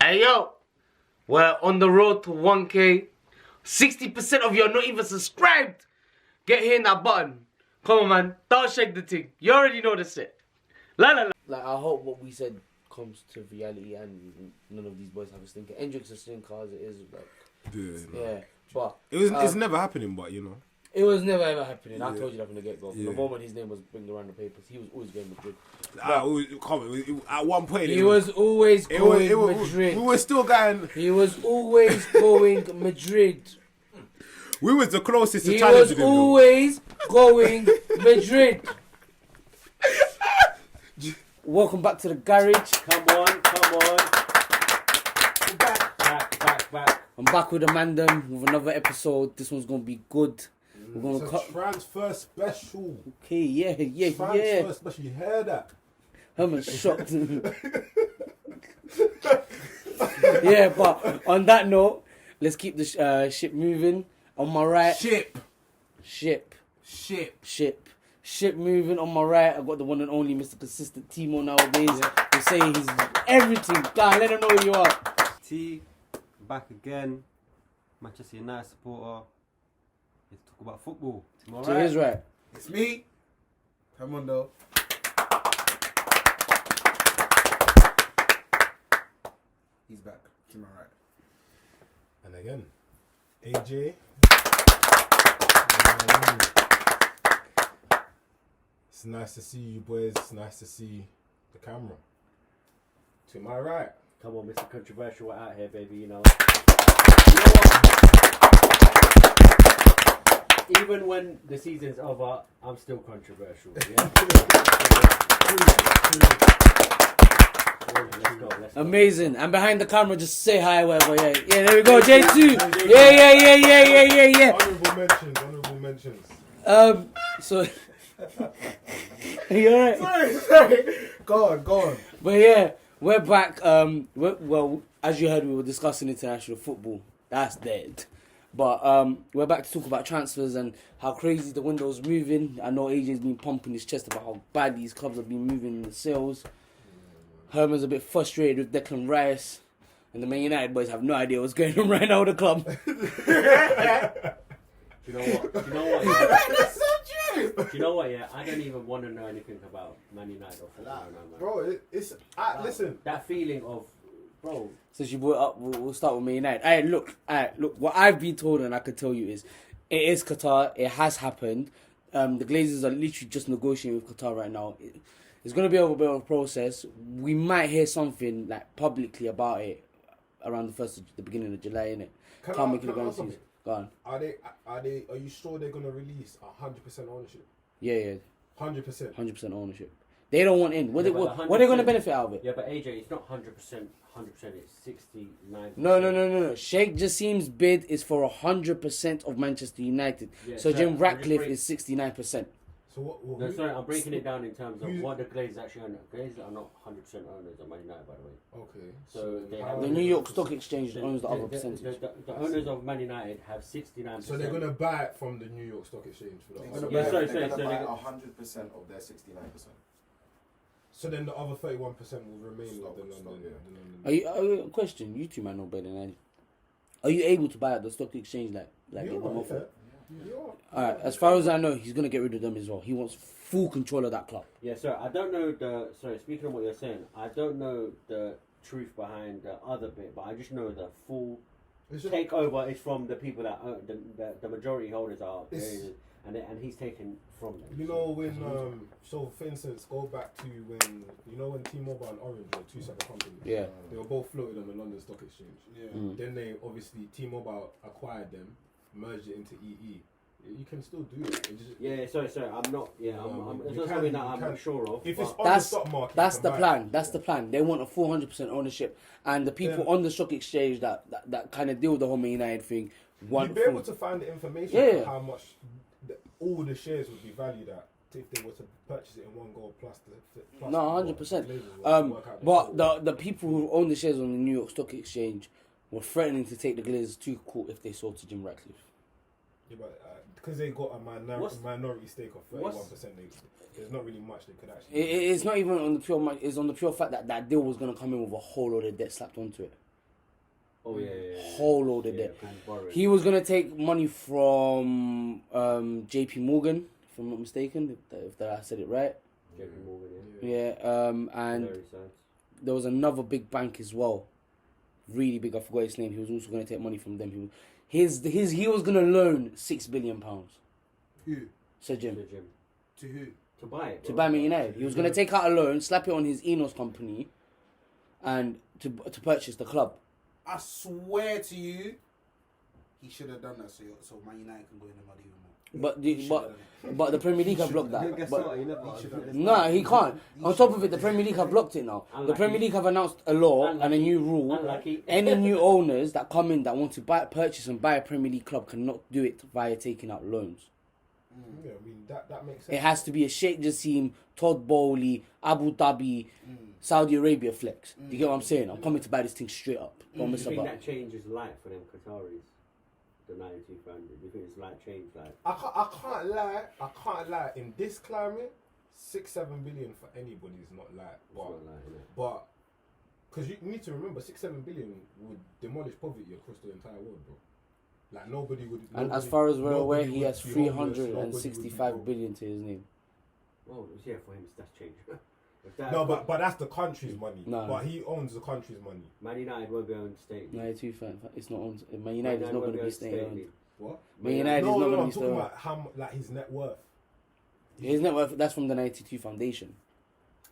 Hey, yo. We're on the road to 1K. 60% of you are not even subscribed. Get hitting that button. Come on, man. Don't shake the thing. You already know the set. La la la. Like, I hope what we said comes to reality and none of these boys have a stinker. Hendrix a stinker as it is. Like, yeah. But it's never happening, but you know. It was never ever happening. I told you that from the get-go. From the moment his name was bringing around the papers, he was always going Madrid. At one point, he was always going Madrid. We were still going. He was always going Madrid. We was the closest to He challenging him. was always going Madrid. Welcome back to the garage. Come on. Back. I'm back with Amanda with another episode. This one's gonna be good. We're gonna cut. Transfer special. Okay, yeah. Transfer special. You heard that? I'm shocked. Yeah, but on that note, let's keep the ship moving. On my right, ship moving. On my right, I got the one and only Mr. Consistent Timo nowadays. He's saying he's everything. God, let him know who you are. T, back again. Manchester United supporter. Let's talk about football. Timo, To his right. It's me. Come on, though. He's back. To my right. And again, AJ. It's nice to see you boys. It's nice to see the camera. To my right. Come on, Mr. Controversial, we're out here, baby, you know. Even when the season's over, I'm still controversial, yeah? Let's go. Amazing. And behind the camera, just say hi, whatever. Yeah, there we go. J2. Yeah. Honorable mentions. So... You alright? Sorry. Go on. But yeah, we're back. Well, as you heard, we were discussing international football. That's dead. But we're back to talk about transfers and how crazy the window's moving. I know AJ's been pumping his chest about how bad these clubs have been moving in the sales. Herman's a bit frustrated with Declan Rice. And the Man United boys have no idea what's going on right now with the club. Do you know what? That's so true. Do you know what, yeah? I don't even want to know anything about Man United or football right now, man. Bro, listen. That feeling of, bro... Since you brought it up, we'll start with Man United. Alright, look. What I've been told and I can tell you is, it is Qatar. It has happened. The Glazers are literally just negotiating with Qatar right now. It's going to be a bit of a process. We might hear something like publicly about it around the beginning of July, innit? Can't make it a grand season. Go on. Are you sure they're gonna release 100% ownership? Yeah. 100%. 100% ownership. They don't want in. What are they gonna benefit out of it? Yeah, but AJ, it's not 100%. 100%. It's 69%. No. Sheikh Jassim's bid is for 100% of Manchester United. Yeah, so Jim Ratcliffe is 69%. So what? No, sorry, I'm breaking it down in terms of what the Glazers actually own. Glazers are not 100% owners of Man United, by the way. Okay. So they have The New York Stock Exchange owns the other percentage. The owners of Man United have 69%. So they're gonna buy it from the New York Stock Exchange for the other. Yeah, sorry, They're so gonna they- buy 100% of their 69%. So then the other 31% will remain with the London. Are you question? You two might know better than I. Are you able to buy at the stock exchange like get them off? Alright, as far as I know, he's gonna get rid of them as well. He wants full control of that club. Yeah, sorry, I don't know speaking of what you're saying, I don't know the truth behind the other bit, but I just know the full takeover is from the people that own, the majority holders are, and he's taken from them. You know when, so for instance, go back to when T-Mobile and Orange were two separate companies. Yeah. They were both floated on the London Stock Exchange. Yeah. Then they obviously T-Mobile acquired them, merged it into EE. You can still do it. Sorry, I'm not. Yeah, it's not something that I'm sure of. If it's on the stock market, that's the plan. That's the plan. They want a 400% ownership, and the people on the stock exchange that kind of deal with the whole Man United thing want. You'd be able to find the information for how much all the shares would be valued at if they were to purchase it in one go plus the. No, 100%. But the people who own the shares on the New York Stock Exchange were threatening to take the Glazers to court if they sold to Jim Ratcliffe. Yeah, but because they got a minority stake of 31%, there's not really much they could actually. It's not even on the pure. It's on the pure fact that deal was going to come in with a whole lot of debt slapped onto it. Oh yeah. Whole load of debt. He was gonna take money from J.P. Morgan, if I'm not mistaken, if I said it right. J.P. Morgan, And there was another big bank as well, really big. I forgot his name. He was also gonna take money from them. He was gonna loan £6 billion. Who? Sir Jim. To who? To buy it. To buy Man United. He was gonna take out a loan, slap it on his Enos company, and to purchase the club. I swear to you, he should have done that so Man United can go in the mud even more. But the Premier League have blocked that. No, he can't. On top of it, the Premier League have blocked it now. The Premier League have announced a law and a new rule. Any new owners that come in that want to purchase and buy a Premier League club cannot do it via taking out loans. Yeah, I mean that makes sense. It has to be a Sheikh Jassim, Todd Bowley, Abu Dhabi, Saudi Arabia flex. Do you get what I'm saying? I'm coming to buy this thing straight up. Do you think that changes life for them Qataris? The 92 family. Do you think it's like change like? I can't lie. In this climate, 6-7 billion for anybody is not light. But because you need to remember, 6-7 billion would demolish poverty across the entire world, bro. Like nobody would. And as far as we're aware, he has 365 billion to his name. Oh, yeah, for him that's change. No, but that's the country's money. No. But he owns the country's money. Man United won't be owned state. 92 fan. It's not owned. Man United is not going to be state owned. What? Man United is not going to be state owned. I'm talking about like his net worth. His net worth, that's from the 92 Foundation.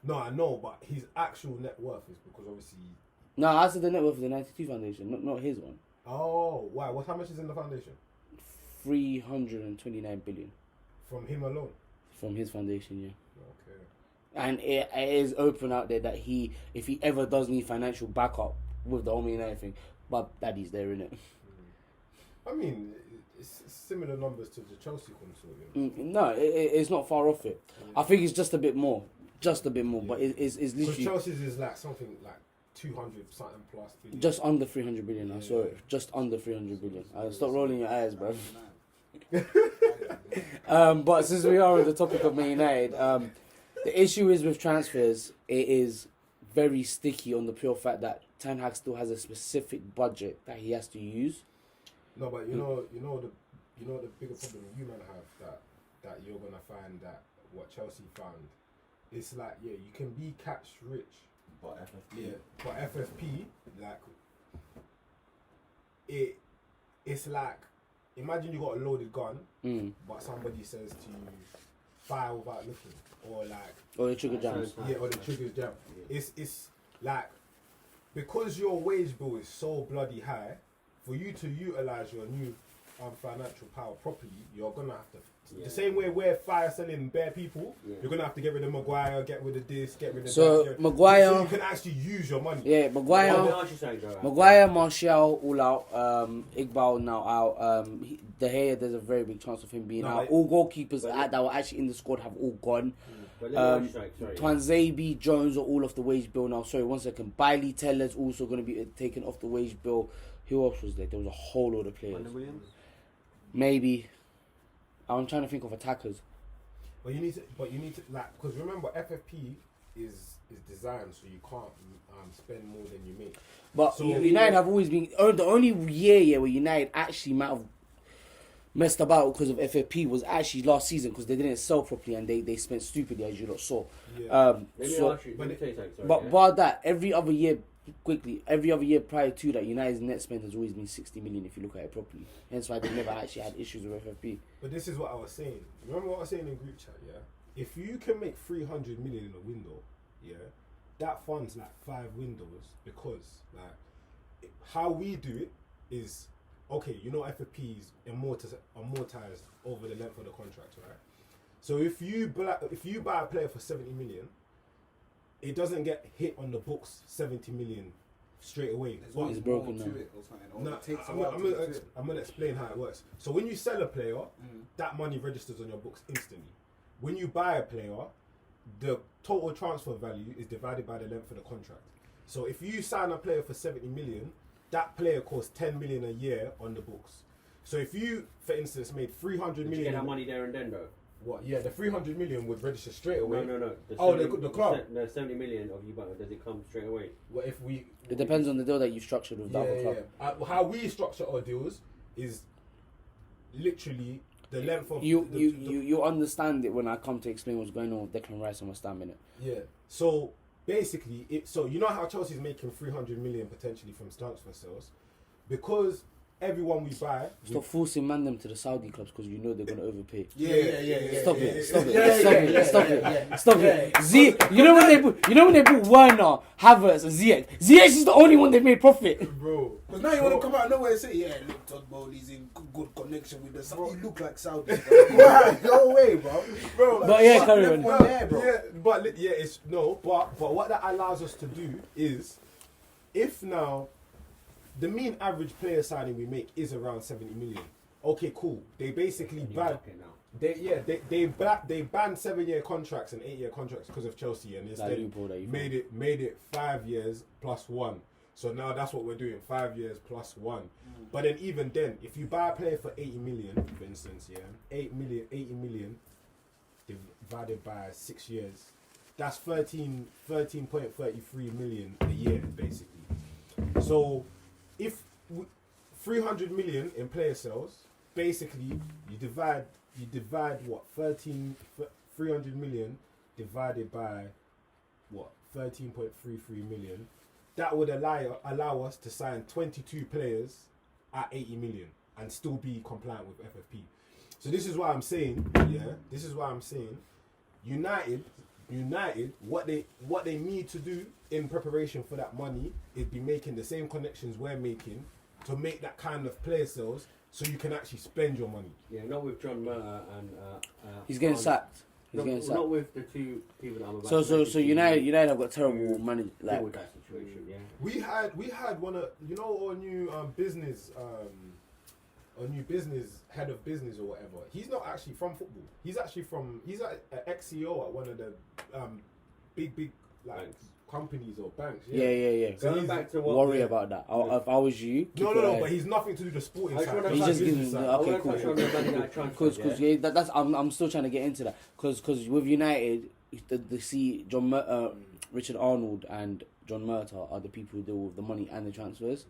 No, I know, but his actual net worth is because obviously. No, I said the net worth of the 92 Foundation, not his one. Oh, why? How much is in the foundation? 329 billion. From him alone? From his foundation, yeah. Okay. And it is open out there that if he ever does need financial backup with the Omi and everything, but daddy's there, innit? I mean, it's similar numbers to the Chelsea consortium. No, it's not far off it. Yeah. I think it's just a bit more. But it's literally. Because Chelsea's is like something like 200 something plus billion. Just under 300 billion, I saw it. Just under 300 billion. Stop rolling your eyes, bro. But since we are on the topic of Man United, the issue is with transfers, it is very sticky on the pure fact that Ten Hag still has a specific budget that he has to use. No, but you know the bigger problem you man have that you're gonna find that what Chelsea found, it's like you can be cash rich, but FFP. Yeah, but FFP like it's like imagine you got a loaded gun, but somebody says to you fire without looking, or the trigger jams. Or the triggers jam. It's like because your wage bill is so bloody high. For you to utilize your new financial power properly, you're gonna have to. The same way we're fire selling bare people, you're gonna have to get rid of Maguire, get rid of this, get rid of that. So Maguire, so you can actually use your money. Yeah, Maguire, Martial all out. Iqbal now out. De Gea, there's a very big chance of him being out. All goalkeepers that were actually in the squad have all gone. Twanzebe, Jones are all off the wage bill now. Sorry, 1 second. Bailey Teller's also going to be taken off the wage bill. Who else was there? There was a whole lot of players. Maybe. I'm trying to think of attackers. But you need to like, because remember FFP is designed so you can't spend more than you make. But so United have always been the only year where United actually might have messed about because of FFP was actually last season because they didn't sell properly and they spent stupidly, as you lot saw. Yeah. But bar that, every other year prior to that, United's net spend has always been 60 million if you look at it properly. Hence why they've never actually had issues with FFP. But this is what I was saying. Remember what I was saying in group chat, yeah? If you can make 300 million in a window, yeah, that funds like 5 windows because like how we do it is okay, FFP is amortized over the length of the contract, right? So if you buy a player for 70 million, it doesn't get hit on the books 70 million straight away. It's broken now. I'm gonna explain how it works. So when you sell a player, that money registers on your books instantly. When you buy a player, the total transfer value is divided by the length of the contract. So if you sign a player for 70 million, that player costs 10 million a year on the books. So if you, for instance, made 300 million... you get that money there and then, though? What? Yeah, the 300 million would register straight away. No. The club. The 70 million of you, but does it come straight away? What if we? It depends on the deal that you structured with the other club. How we structure our deals is literally the length of you understand it when I come to explain what's going on with Declan Rice and West Ham, innit? Yeah. So basically, you know how Chelsea's making 300 million potentially from transfer sales, because everyone we buy. Stop forcing man them to the Saudi clubs because you know they're gonna overpay. Yeah. Stop it. You know when they bought Werner, Havertz, and Ziyech. Ziyech is the only one they made profit. Bro. Because now you want to come out of nowhere and say, yeah, look, Todd Bowley's in good connection with the Saudi. He look like Saudi. No way, bro. Like, but yeah, carry on. But what that allows us to do is, if now the mean average player signing we make is around 70 million. Okay, cool. They basically ban. They banned 7-year contracts and 8-year contracts because of Chelsea, and instead made it 5 years plus 1. So now that's what we're doing, 5 years plus 1. But then even then, if you buy a player for 80 million, for instance, 80 million divided by 6 years, that's 13.33 million a year basically. So if 300 million in player sales, basically you divide what 300 million divided by what 13.33 million, that would allow us to sign 22 players at 80 million and still be compliant with FFP. So this is why I'm saying, United, what they need to do in preparation for that money is be making the same connections we're making to make that kind of player sales, so you can actually spend your money. Yeah, not with John Murta and he's getting sacked. Not with the two people that I'm about. So United have got terrible money. Like with that situation, yeah. We had one of our new business head of business or whatever. He's not actually from football. He's actually he's an ex-CEO at one of the big like banks. Companies or banks. Yeah. So Going back to what worry about that. If I was you, no, but he's nothing to do with the sporting side. He's just giving. Okay, cool. Because that's I'm still trying to get into that. Because with United, Richard Arnold and John Murta are the people who deal with the money and the transfers.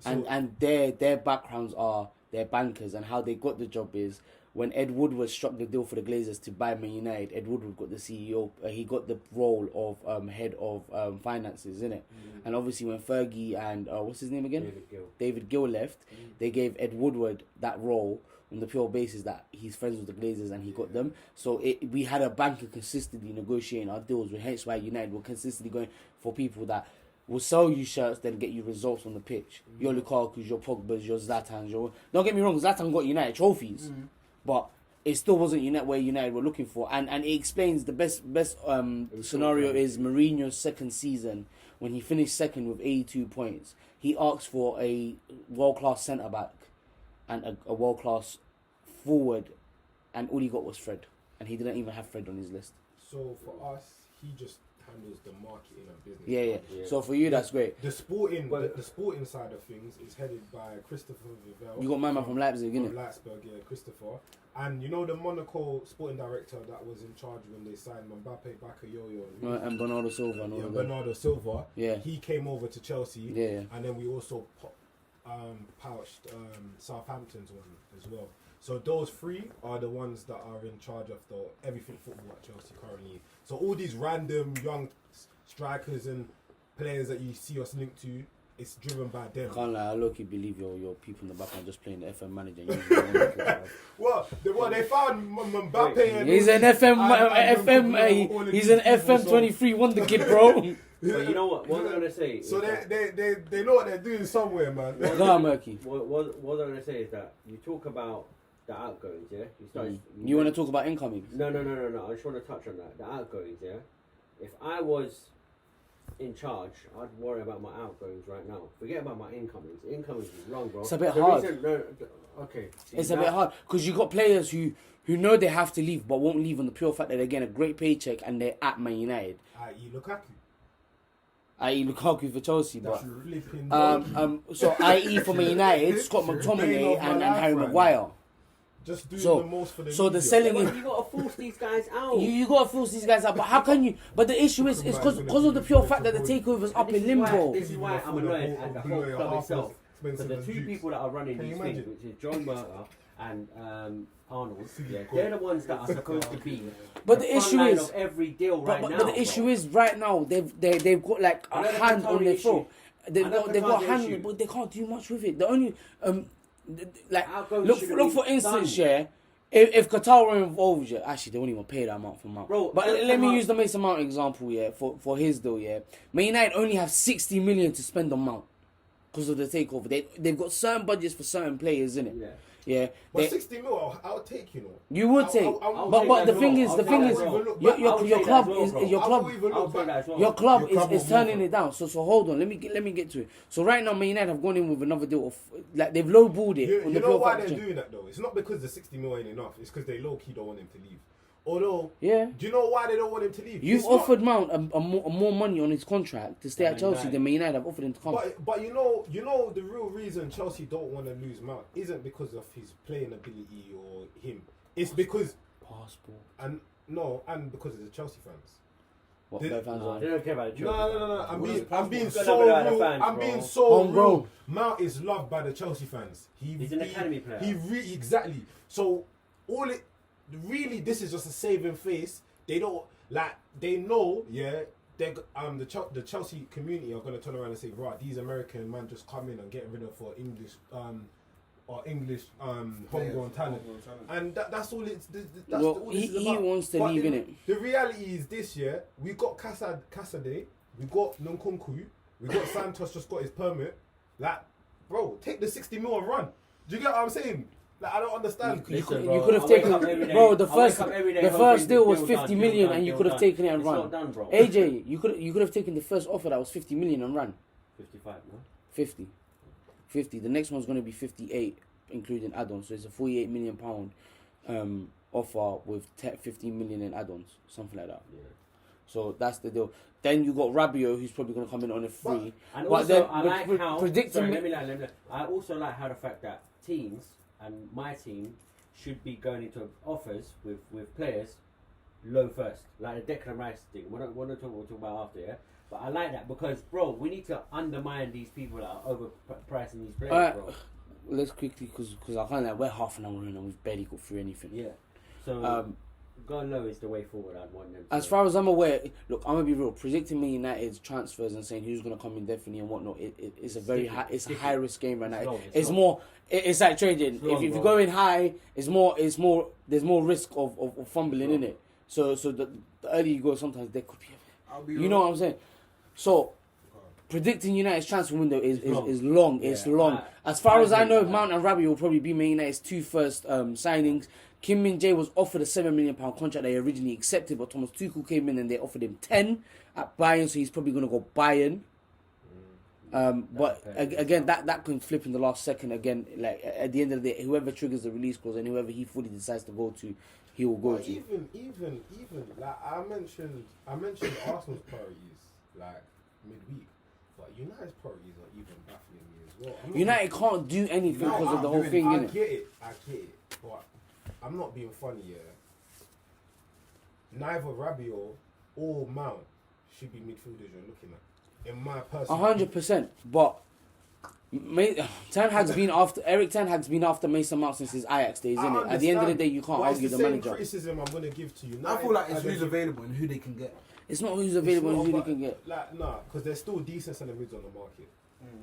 And their backgrounds are they're bankers, and how they got the job is when Ed Woodward struck the deal for the Glazers to buy Man United. Ed Woodward got the CEO. He got the role of head of finances, innit? And obviously when Fergie and what's his name again? David Gill left, they gave Ed Woodward that role on the pure basis that he's friends with the Glazers and he got them. So we had a banker consistently negotiating our deals, hence why United were consistently going for people that will sell you shirts, then get you results on the pitch. Your Lukaku's, your Pogba's, your Zlatan's. Don't get me wrong, Zlatan got United trophies, but it still wasn't where United were looking for. And it explains the best scenario is Mourinho's second season when he finished second with 82 points. He asked for a world-class centre-back and a world-class forward, and all he got was Fred. And he didn't even have Fred on his list. So for us, he just handles the marketing and business. Yeah. So for you, that's great. The sporting side of things is headed by Christopher Vivell. You got my man from Leipzig, innit? From Leipzig, yeah, Christopher. And you know the Monaco sporting director that was in charge when they signed Mbappe, Bakayoko, and Bernardo Silva. Bernardo Silva. Yeah. He came over to Chelsea. Yeah. And then we also pouched Southampton's one as well. So those three are the ones that are in charge of everything football at Chelsea currently. So all these random young strikers and players that you see us linked to, it's driven by them. Can't lie, I low-key believe your people in the background just playing the FM manager. They found Mbappe and he's an he's an FM 23 wonder kid, bro. But you know what? What I'm gonna say. So they know what they're doing somewhere, man. Go on, Murky. What I'm gonna say is that you talk about the outgoings, yeah. You want to talk about incomings? No. I just want to touch on that. The outgoings, yeah. If I was in charge, I'd worry about my outgoings right now. Forget about my incomings. Incomings is wrong, bro. It's a bit hard. Okay. It's a bit hard because you got players who know they have to leave but won't leave on the pure fact that they're getting a great paycheck and they're at Man United. I.e. Lukaku for Chelsea, but so I.e. for Man United, Scott McTominay and Harry Maguire. just doing So- the most for the so the media. selling But you got to force these guys out. You gotta force these guys out, but how can you? But the issue is, it's because of the pure fact that the takeover's up in limbo. This is why I'm annoyed at the whole Blue club half itself. as Because expensive the as two Dukes. people that are running Can you these things, imagine? which is John Murtagh and Arnold, Yeah. they're the ones that are supposed to be. But the the issue front line is- of every deal right But now. the issue is right now they've got like I a know the hand on Qatari their issue. throat. They've I know got a Qatari hand, issue. but they can't do much with it. The only like Our coach look should for, have look for been instance, done. yeah. If Qatar were involved, yeah, actually they won't even pay that amount for Mount. Bro, but Mason let me Mount- use the Mason Mount example, yeah, for his deal, yeah. Man United only have 60 million to spend on Mount because of the takeover. They've got certain budgets for certain players, innit? Yeah. Yeah. But They- 60 mil, I'll take, you know. you would take, I'll but take but that the as thing well. is, I'll the take thing that is, as well. your I'll take your that club as well, is bro. your I club. won't even I'll look take that back. as well. Your club Your club is will turning move it down. So hold on, let me get to it. So right now, Man United have gone in with another deal of like they've lowballed it. on You the know pure why fact they're check. doing that though? It's not because the 60 mil ain't enough. It's because they low key don't want him to leave. Although, Yeah. do you know why they don't want him to leave? You've It's not- offered Mount more money on his contract to stay at Man Chelsea United. than Man United have offered him to come. But you know the real reason Chelsea don't want to lose Mount isn't because of his playing ability or him. It's because Passport. and because of the Chelsea fans. What Did- their fans No, are. they don't care about the No. trophy. I'm What being is passport? so Got nothing real. about the fans, I'm bro. being so Homegrown. real. Mount is loved by the Chelsea fans. He's an academy player. Exactly. So this is just a saving face. They don't they know, yeah. The Chelsea community are gonna turn around and say, right, these American man just come in and get rid of for English homegrown talent. And that's all it's. That's Well, all this is he about. wants to But leave, the, innit? The reality is this year we got Casade, we got Nkunku, we got Santos just got his permit. Like, bro, take the 60 mil and run. Do you get what I'm saying? Like, I don't understand. You Listen, could bro, have I taken, wake up every day- bro. The I first wake up every day the hoping first deal was deal 50 done, million, deal and you done, could have deal taken it and It's run. not done, bro. AJ, you could have taken the first offer that was 50 million and run 55, no? 50. The next one's going to be 58, including add-ons. So it's a 48 million pound offer with 15 million in add-ons, something like that. Yeah. So that's the deal. Then you got Rabiot, who's probably going to come in on a free. And But also, then I like how. predicting. Sorry, let me lie. I also like how the fact that teams and my team should be going into offers with players low first, like the Declan Rice thing. We'll talk about after, yeah. But I like that because, bro, we need to undermine these people that are overpricing these players, bro. Let's quickly, because I can't like we're half an hour in and we've barely got through anything. Yeah. So going low is the way forward. I'd want them. As far as I'm aware, look, I'm gonna be real. Predicting Man United's transfers and saying who's gonna come indefinitely and whatnot, it's a very high, it's a high risk game right now. It's more, it's like trading. long, If you bro. go in high, it's more. There's more risk of fumbling in it. So the earlier you go, sometimes there could be. You know what I'm saying? So predicting United's transfer window is long. It's long. As far as I know, Mount and Rabiot will probably be Man United's two first signings. Kim Min-jae was offered a £7 million contract they originally accepted, but Thomas Tuchel came in and they offered him 10 at Bayern, so he's probably going to go Bayern. But again, that can flip in the last second. Again, like at the end of the day, whoever triggers the release clause and whoever he fully decides to go to, he will go But to. even like I mentioned Arsenal's priorities like midweek, but United's priorities are even baffling me as well. I'm not United can't do anything No, because of the whole thing, I innit? get it, but I'm not being funny here. Neither Rabiot or Mount should be midfielders you're looking at. In my personal 100%. But Ten Hag's been after Eric Ten Hag's been after Mason Mount since his Ajax days, I innit? At the end of the day, you can't But it's argue the same manager. criticism I'm gonna give to United. I feel like it's as I who's give- available and who they can get. It's not who's available and It's who not, they can but, get. Like, nah, because there's still decent centre mids on the market.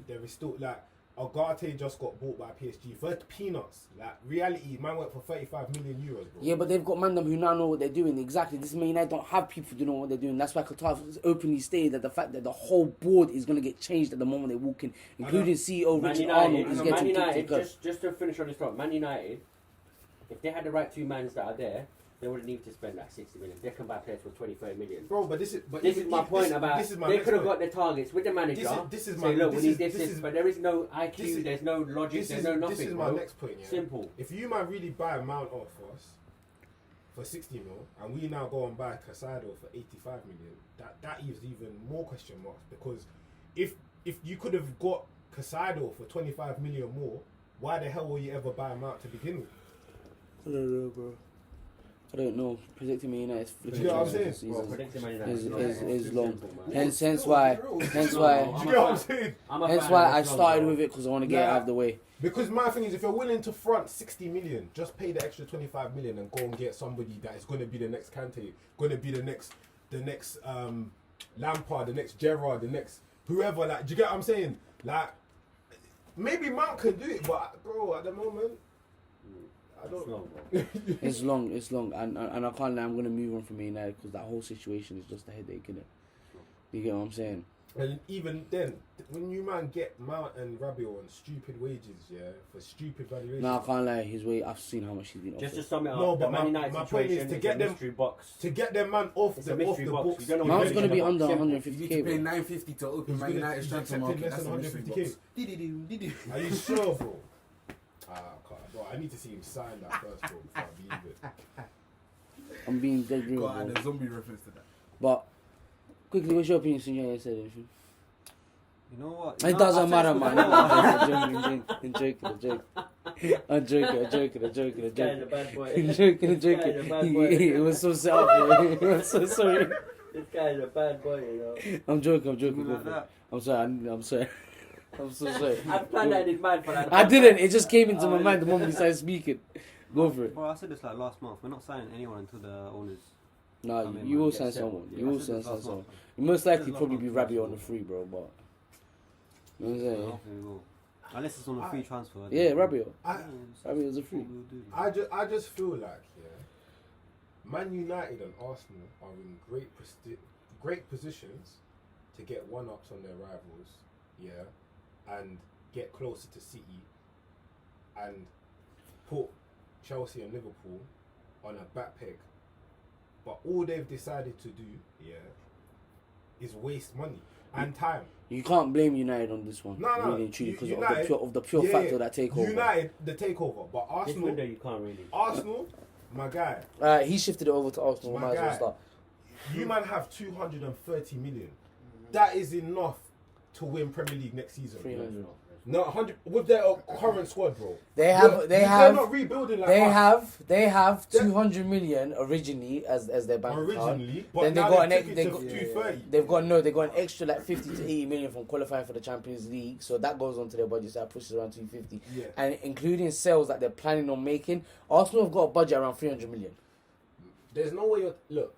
There is still like Agate just got bought by PSG for peanuts. Like reality, man went for 35 million euros, bro. Yeah, but they've got mandem who now know what they're doing. Exactly. This Man United don't have people who know what they're doing. That's why Qatar has openly stated that the fact that the whole board is going to get changed at the moment they walk in, including CEO Man Richard United, Arnold is Man getting United, kicked. just to finish on this front, Man United, if they had the right two mans that are there, they wouldn't need to spend that 60 million. They can buy players for 20, 30 million. Bro, but this is My point about this is my they next could have point. got their targets with the manager. This is say, my look, this we need is- this, is- but there is no this IQ, is- there's no logic, there's no nothing. This is bro. my next point. Yeah? Simple. If you might really buy a Mount off us for 60 mil, and we now go and buy Casado for 85 million, that is even more question marks, because if you could have got Casado for 25 million more, why the hell will you ever buy him out to begin with? I don't know, bro. I don't know. Predicting Man United's Do you know what I'm saying? season Predicting Man United is long. simple, man. Hence why. Do you know what I'm saying? Hence why I started with it because I want to get it out of the way. Because my thing is, if you're willing to front 60 million, just pay the extra 25 million and go and get somebody that is going to be the next Kante, going to be the next Lampard, the next Gerrard, the next whoever. Like, do you get what I'm saying? Like, maybe Mount can do it, but bro, at the moment, I don't. It's long, and I can't lie. I'm gonna move on from Man United because that whole situation is just a headache, innit? You get what I'm saying? And even then, when you man get Mount and Rabiot on stupid wages, yeah, for stupid valuation. No, I can't lie. His way, I've seen how much he's been offered. Just to sum it up, No, the but Man United my point situation is to is get a them- mystery box. To get them man off It's the a mystery off the box. books. You don't know Mount's what gonna be under You 150k, need to pay bro. 950 to open He's Man gonna- United he's transfer accepted market. less That's than a mystery 150k. box. Are you sure, bro? Bro, I need to see him sign that first, bro, before I believe it. I'm being dead real, Go on, bro. the zombie reference to that. But quickly, what's your opinion since you ain't said anything? You know what? It doesn't matter, man. I'm joking. I'm joking. This guy's a bad boy. I'm joking. This guy's a bad boy. It was so set up, bro. I'm so sorry. This guy's a bad boy, you know. I'm joking. Something Go like for it. that. I'm sorry. I'm sorry. I'm so sorry. I planned that in his mind for that. I didn't. It just came into my mind the moment he started speaking. Go for it. Bro, I said this like last month. We're not signing anyone until the owners. Nah, I mean, you man, will get sign settled. someone. Yeah, You I will said sign this last someone. month. You most likely Said probably last be month. Rabiot on the free, bro. But you know what I'm I saying? don't think we will. Unless it's on a free transfer. Yeah, Rabiot. I Rabiot's a free. We'll do. I just feel like, yeah, Man United and Arsenal are in great positions to get one-ups on their rivals, yeah, and get closer to City and put Chelsea and Liverpool on a back peg. But all they've decided to do, yeah, is waste money and time. You can't blame United on this one. No, really and truly, because United- of the pure yeah, factor that takeover. United, the takeover, but This Arsenal, window you can't really. Arsenal, my guy, He shifted it over to Arsenal. My Might as well guy. start. you man have 230 million. That is enough to win Premier League next season. 300. No, 100 with their current squad, bro. They're They're not rebuilding like us. they have 200 million originally as their bank account. Originally, but Then they now got they an took they it got, to 230. they got an extra like 50 to 80 million from qualifying for the Champions League, so that goes onto their budget, so that pushes around 250. Yeah. And including sales that they're planning on making, Arsenal have got a budget around 300 million. There's no way you're look.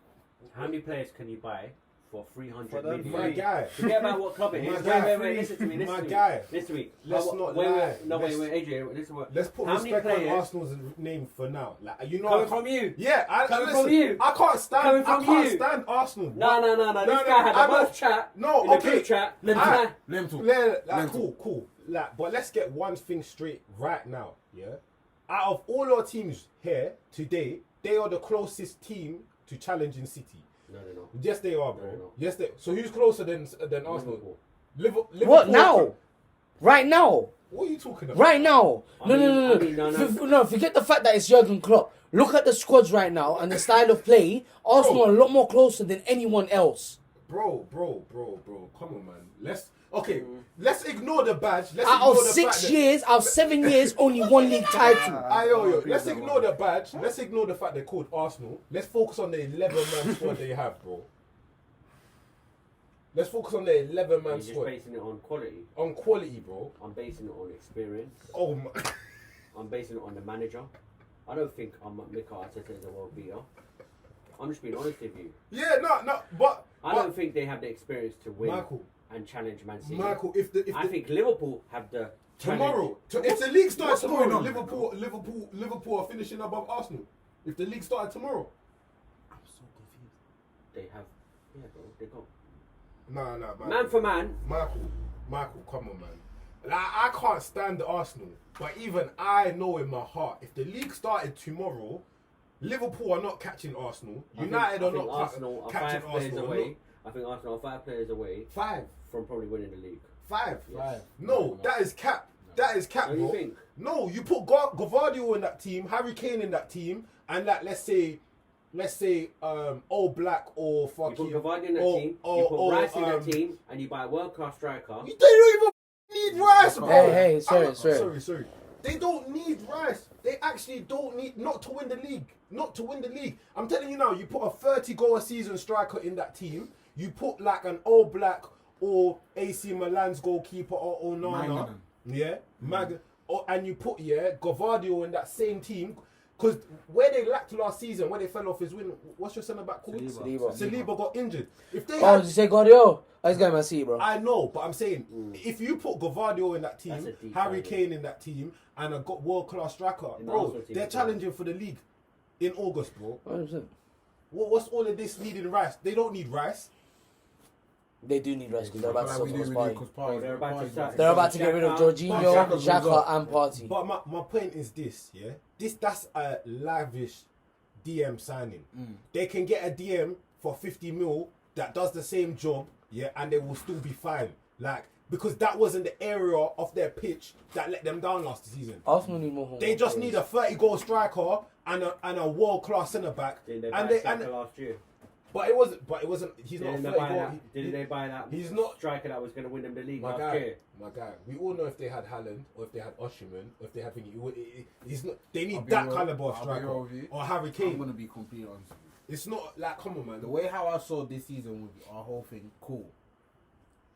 How many players can you buy for 300 For them, million? My guy. Forget about what club it My is. guy. Wait, listen to me. Listen My to me. guy. Listen to me. Let's not wait, lie. No, Let's- wait, Adrian. Listen to what. Let's put How many respect on players- Arsenal's name for now. Like you know, Coming from you. yeah, Coming listen, from you. I can't stand. Coming I from can't you. stand Arsenal. No. No, This guy had I a know- birth chat. No, in the okay. group chat. Let him I- talk. Let him talk. Like, Mental. cool. Like, but let's get one thing straight right now. Yeah, out of all our teams here today, they are the closest team to challenging City. No, they're not. Yes, they are, bro. No, they're not. Yes, they. So who's closer than Arsenal? Liverpool. Liverpool. What now? Right now? What are you talking about? Right now? I No. mean, no. No, forget the fact that it's Jurgen Klopp. Look at the squads right now and the style of play. Arsenal are a lot more closer than anyone else. Bro. Come on, man. Let's ignore the badge. Let's Out ignore of the 6 fact years, out of 7 years, only one league title. Yo. Let's ignore the badge. Let's ignore the fact they're called Arsenal. Let's focus on the 11-man squad they have, bro. Let's focus on the 11-man You're just squad. basing it on quality. On quality, bro. I'm basing it on experience. Oh my. I'm basing it on the manager. I don't think Mikel Arteta is a world beater. I'm just being honest with you. Yeah, no, but I don't think they have the experience to win Michael, and challenge Man City. if I think Liverpool have the tomorrow, challenge. if the league starts what's going tomorrow, on? Liverpool are finishing above Arsenal. If the league started tomorrow, I'm so confused. They have, yeah, bro, they go. no, Man for man, Michael, come on, man. Like, I can't stand Arsenal, but even I know in my heart, if the league started tomorrow, Liverpool are not catching Arsenal. United I are think not Arsenal are catching 5 players Arsenal. away. I think Arsenal are 5 players away Five. from probably winning the league. Five. Yes. No, that is cap. That is cap, Don't bro. you think? No, you put Gavardio in that team, Harry Kane in that team, and like let's say, All Black or You fucking. put Gavardi in that or- team, or- you put or, Rice in that team, and you buy a world-class striker. They don't even need Rice, bro. Hey, sorry. Sorry. They don't need Rice. They actually don't need not to win the league. Not to win the league. I'm telling you now. You put a 30-goal a season striker in that team. You put like an All Black or AC Milan's goalkeeper or Onana. Manganan. Yeah, and you put Gvardiol in that same team. Because where they lacked last season, where they fell off is when what's your centre back called? Saliba got injured. If they did you say Guardiola? This guy Man City, bro. I know, but I'm saying if you put Gvardiol in that team, Harry Kane in that team, and a world-class striker, bro, they're challenging for the league in August, bro. 100%. What's all of this needing Rice? They don't need Rice. They do need rest because they're about to sort of party. They're They're about to get rid of Jorginho, Xhaka, and Partey. But my point is this, yeah? That's a lavish DM signing. They can get a DM for 50 mil that does the same job, yeah, and they will still be fine. Like, because that wasn't the area of their pitch that let them down last season. Arsenal need more. They just need a 30-goal striker and a world-class centre back. Last year. But it wasn't. He's not 30 goal. Did they buy that? He's not striker that was going to win them the league my last guy. year. My guy. We all know if they had Haaland or if they had Osimhen or if they had he's not. They I'll need be that real- caliber of I'll be striker real with you. or Harry I'm Kane. gonna be completely honest with you. It's not like, come on, man. The way how I saw this season with our whole thing, cool.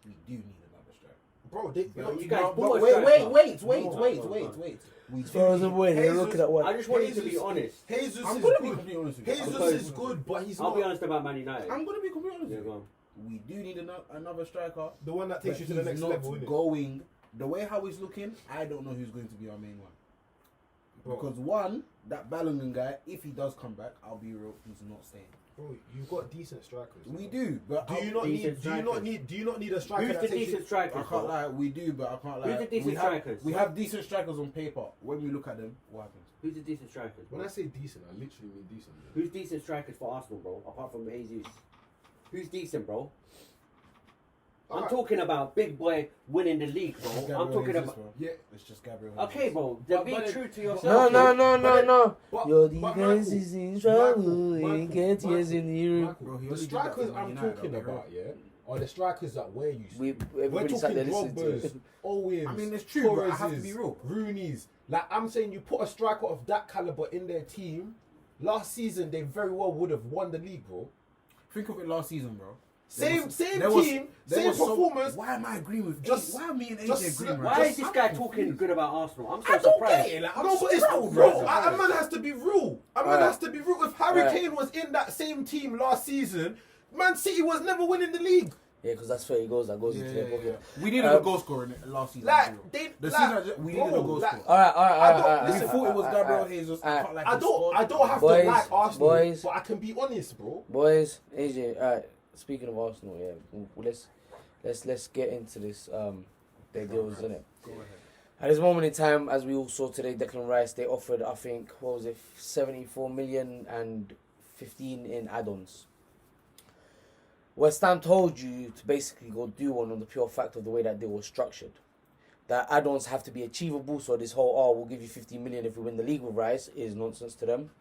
We do need another striker. Bro, You guys bought a Wait. striker. We As far as I'm aware, they're looking at I one. just want you to be honest. Jesus I'm is gonna be good. completely honest with you. Jesus is good, but he's I'll not be honest about Man United. I'm gonna be completely honest Yeah, with go you. on. We do need another striker. the one that takes But you to the he's next not level, innit? going the way how he's looking. I don't know who's going to be our main one. Bro. Because one, that Bellingham guy, if he does come back, I'll be real, he's not staying. Bro, you've got decent strikers. We do, but Do you not need a striker Who's that the takes decent you? striker? I can't lie. We do, but I can't lie. Who's the decent strikers? We have decent strikers on paper. When we look at them, what happens? Who's the decent strikers? When I say decent, I literally mean decent. Man. Who's decent strikers for Arsenal, bro? Apart from Jesus. Who's decent, bro? I'm Alright. talking about big boy winning the league, bro. Gabriel I'm talking Jesus, about. bro. Yeah. It's just Gabriel. Okay, Jesus. bro. Then be but- true to No, yourself. no. But- Your but defense Michael, is in trouble. Michael, You get tears in the room. Bro, he The only did that strikers for Man I'm United, talking I'll be about, yeah, are the strikers that we're used to. We We're everybody sat there talking listening to Drogba's, it. Owens, I mean, it's true, but I have to Torres's, be real. Rooney's. Like, I'm saying you put a striker of that caliber in their team, last season they very well would have won the league, bro. Think of it last season, bro. Same there was- team, there same was so- performance. Why am I agreeing with Just- why are me and AJ just- agreeing? Why right? is this guy talking good about Arsenal? I'm so I don't surprised. get it. Like, I'm no, but it's surprised, bro. bro. A man has to be real. A man Alright. has to be real. If Harry Alright. Kane was in that same team last season, Man City was never winning the league. Yeah, because that's 30 goals that goes Yeah, into yeah, their yeah. pocket. We needed a goal scorer in it last season. Like, bro. they, The like, season we bro, needed a goal like, scorer. Alright. We thought it was Gabriel Jesus. alright. can't like I he scored. don't have Boys, to like Arsenal, boys. but I can be honest, bro. Boys, AJ, alright. Speaking of Arsenal, let's get into this. Their deals, innit? Go ahead. At this moment in time, as we all saw today, Declan Rice, they offered, I think, 74 million and 15 in add-ons. West Ham told you to basically go do one on the pure fact of the way that deal was structured. That add-ons have to be achievable, so this whole, we'll give you 15 million if we win the league with Rice is nonsense to them.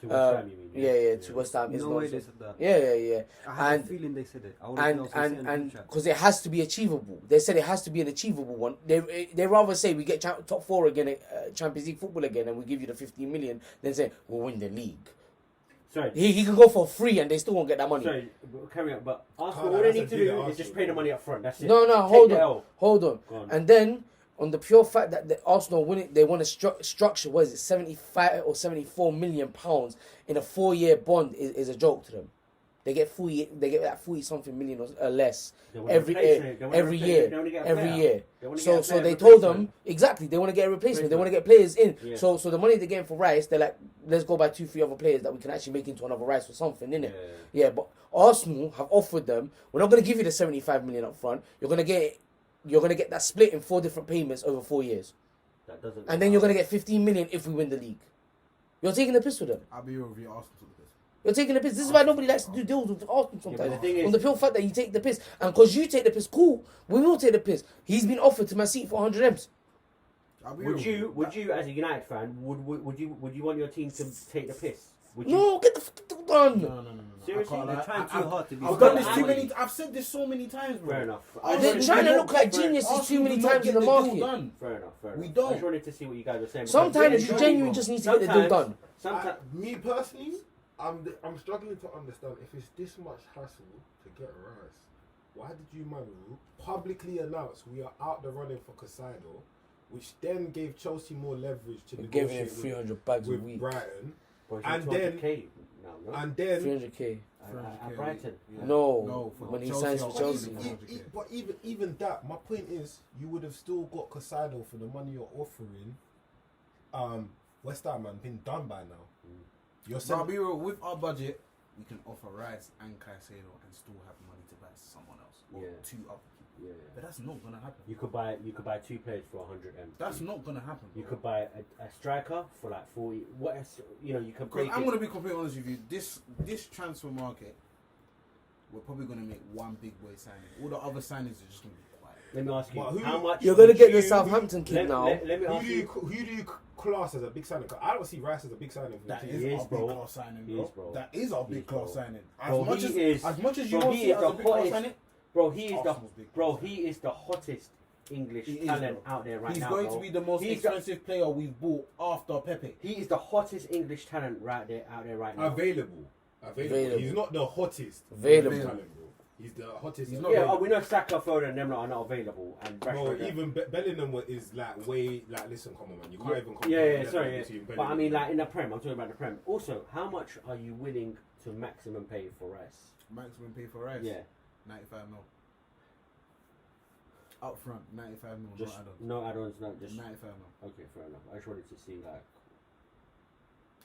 To West Ham, you mean? Yeah, to West Ham is No way they nonsense. said that. Yeah. I had And- a feeling they said it. I wouldn't And because it has to be achievable. They said it has to be an achievable one. They rather say we get top four again, Champions League football again, and we give you the 15 million, than say we'll win the league. Sorry. He can go for free and they still won't get that money. Sorry, carry on. But Arsenal, Can't all lie, they that's need a to big do is Arsenal, just pay the bro. money up front. That's it. No, Take hold the on. L. Hold on. Go on. And then on the pure fact that the Arsenal winning, they want to structure. What is it, 75 or 74 million pounds in a 4-year bond is a joke to them. They get 40. They get that 40 something million or less They wanna every replace it. They wanna every replace year. it. They wanna get a Every player. year. They wanna So get a so player they told them replacement. exactly they want to get a replacement. They want to get players in. Yeah. So the money they're getting for Rice, they're like, let's go buy 2-3 other players that we can actually make into another Rice or something, innit? Yeah, but Arsenal have offered them. We're not going to give you the 75 million up front. You're going to get that split in 4 different payments over 4 years, That doesn't. and then you're going to get 15 million if we win the league. You're taking the piss with them. I'll be real with you, Arsenal took the piss. You're taking the piss. This is why nobody likes to do deals with Arsenal but sometimes. the thing is- On the pure fact that you take the piss, and because you take the piss, cool. We will take the piss. He's been offered to Man City for 100 M's. I'll be real Would with you, as a United fan, would you want your team to take the piss? Would you? No, get the done. No. Seriously? I can't They're lie. trying too hard to be. I've done this this too too many- many. I've said this so many times, bro. Fair enough. They're trying to look like geniuses too many times in the market. Fair enough. We I don't. just wanted to see what you guys were saying. because Sometimes we you enjoy- genuinely just need to get the deal done. Sometimes. Me personally, I'm struggling to understand if it's this much hassle to get Rice. Why did you man publicly announce we are out the running for Casado, which then gave Chelsea more leverage to We're giving him negotiate 300 bags a with week. Brighton, But he's And on then- 200K now, no? and then 300k. At Brighton. No, for when he Chelsea signs or for Chelsea. But even that, my point is, you would have still got Casado for the money you're offering. West Ham man been done by now. You're So I'll saying be real, with our budget, we can offer Rice and Caicedo and still have money to buy someone else or Yeah. 2 other people. Yeah. But that's not gonna happen. You could buy 2 players for 100 M. That's not gonna happen. You bro. could buy a striker for like 40. What else? You know, you could Because break I'm it. gonna be completely honest with you. This transfer market, we're probably gonna make one big boy signing. All the other signings are just gonna be quiet. Let me ask you, But who- how much? You're gonna would get the you- Southampton kid now. Let me who ask do you you. who do you class as a big signing? 'Cause I don't see Rice as a big signing for the That team. is He our is, big bro. class signing, He bro. is, bro. That is our He big is, bro. class signing. Bro, As much he as is- as much as you bro, want he to see is it the as a big class hottest- signing, Bro, he is Arsenal's big bro. class. He is the hottest English He is, talent bro. out there right he's now. going bro. to be the most He's expensive player we've bought after Pepe. He is the hottest English talent out there right now. Available. He's not the hottest. Available. talent, bro. He's the hottest. He's not Yeah, available. we know Saka, Foden, and them are not available, and Bro, Rashford. even Bellingham is like way like. Listen, come on, man. You can't even compare. Yeah, the level sorry. between But I Bellingham mean, and- like in the Prem, I'm talking about the Prem. Also, how much are you willing to maximum pay for Rice? Maximum pay for Rice. Yeah, 95 mil. Up front, 95 mil. just not add-ons. no add-ons, no, just 95 mil. okay, fair enough. I just wanted to see like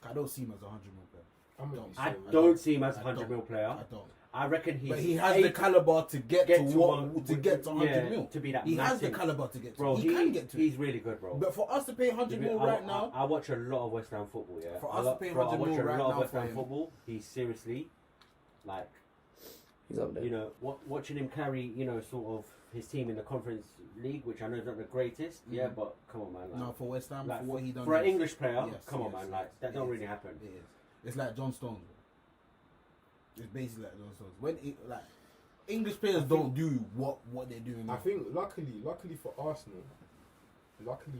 I don't see him as a 100 mil player. I'm gonna be I so- don't see him as a I 100 don't. mil player. I don't. I reckon he's. But he has the caliber to get to what to get to 100 yeah, mil. to be that. He has the massive. caliber to get to. Bro, he can get to it. He's really good, bro. But for us to pay 100 mil right now, I watch a lot of West Ham football. Yeah, For A us lot- to pay bro, 100 I watch mil a right lot of now West for Ham him. football. He's seriously, like, He's up there. you know, watching him carry, you know, sort of his team in the Conference League, which I know is not the greatest. Yeah, but come on, man. Like, no, for West Ham, like, for what he done. for an yes. English player, Yes, come on, yes, man. Like yes, that don't it really is. happen. It is. It's like John Stones. Bro. It's basically like John Stones. When it, like English players don't do what they're doing now. I think luckily for Arsenal, luckily,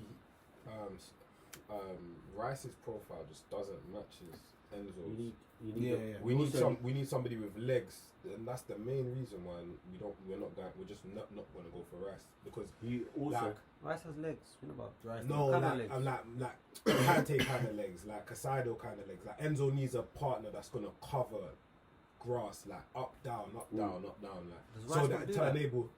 Rice's profile just doesn't match his Enzo's. You need. Yeah. We need somebody with legs, and that's the main reason why we're just not going to go for Rice because You also. like Rice has legs. You know about Rice no Kind of like legs. I'm like Kante kind of legs, like Casado kind of legs. Like Enzo needs a partner that's going to cover grass, like up down, like Does so Rice that not do to that? enable.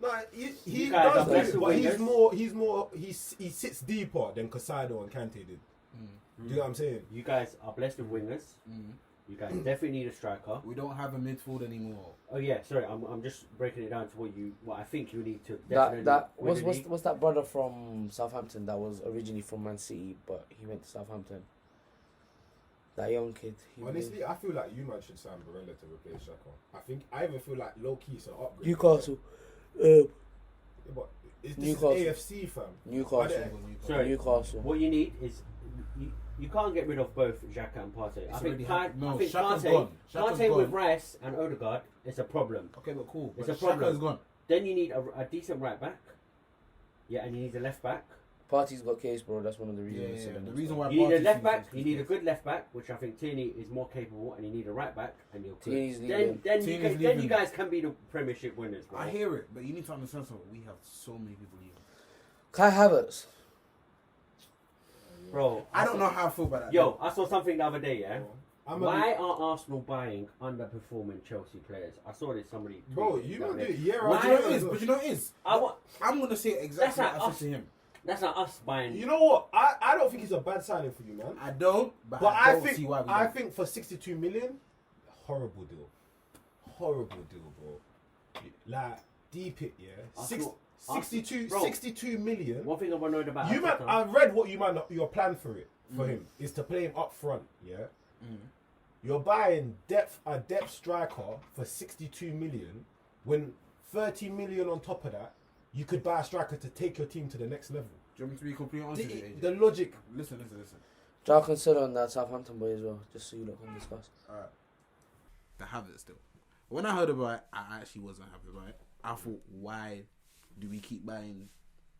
No, he You guys does are do blessed it, with but wingers. he sits deeper than Casado and Kante did. Mm. Do you know what I'm saying? You guys are blessed with wingers. Mm. You guys definitely need a striker. We don't have a midfield anymore. Oh yeah, sorry, I'm just breaking it down to what I think you need to That definitely win the what's league. what's that brother from Southampton that was originally from Man City but he went to Southampton? That young kid. Honestly, I feel like you man should sign Barella to replace Xhaka. I even feel like low key it's an upgrade. Newcastle. Yeah, but this Newcastle. is AFC fam. Newcastle. Are they- Sorry. Newcastle. What you need is you can't get rid of both Xhaka and Partey. It's I think already happened. No, I think Xhaka's Partey, gone. Xhaka's Partey with gone. Rice and Odegaard is a problem. Okay, but cool. It's But a problem. Xhaka's gone. Then you need a decent right back. Yeah, and you need a left back. Party's got case, bro. That's one of the reasons. Yeah. The reason why You need a Partey's left in back. the You need a good left back, which I think Tierney is more capable, and you need a right back, and you're good. Tierney's Then leaving. Tierney's then you leaving. guys can be the Premiership winners, bro. I hear it, but you need to understand something. We have so many people here. Kai Havertz. Bro, I don't know how I feel about that. Yo, I saw something the other day. Yeah. I'm Why are Arsenal buying underperforming Chelsea players? I saw this somebody. Bro, tweeted you that don't do day. it year But after you know year. it is. But you know it is. I want. I'm gonna say exactly That's what not I said to him. That's not us buying. You know what? I don't think it's a bad signing for you, man. I don't. But But I I don't think see why we I don't. think for 62 million, horrible deal, bro. Like deep it, yeah. Arsenal- 62, Bro, 62 million. One thing I'm annoyed about. You man, Arteta- I read what you man your plan for it for him is to play him up front. Yeah, you're buying a depth striker for 62 million when 30 million on top of that you could buy a striker to take your team to the next level. Do you want me to be completely honest with you, AJ? The logic. Listen. Joao Cancelo on that Southampton boy as well, just so you lot can discuss. The Havertz still. When I heard about it, I actually wasn't happy about it. I thought, why do we keep buying,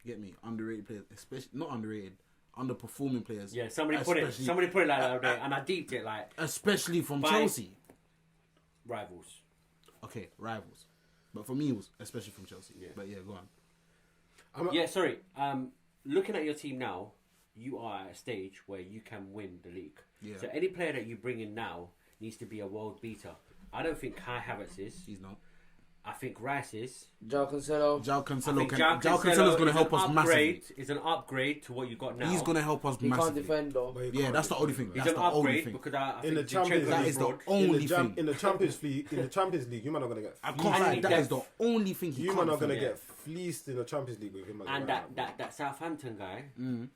get me, underrated players, especially not underrated, underperforming players? Yeah, somebody put it like that the other day, and I deeped it like especially from Chelsea. Rivals. Okay, rivals. But for me, it was especially from Chelsea. Yeah. But yeah, go on. Sorry. Looking at your team now, you are at a stage where you can win the league. Yeah. So any player that you bring in now needs to be a world beater. I don't think Kai Havertz is. He's not. I think Rice is. Joao Cancelo. Joao Cancelo Cancelo is going to help us massively. It's an upgrade to what you got now. He's going to help us He massively. can't defend though. Yeah, that's the only thing. He's That's an the only upgrade thing. because I In the think Champions Zinchenko's That League, is the abroad. only thing. In the Champions League, you man are gonna get. I fleeced. can't lie. And That he is the only thing he You can't man are gonna defend. get fleeced in the Champions League with him. As And well. that Southampton guy will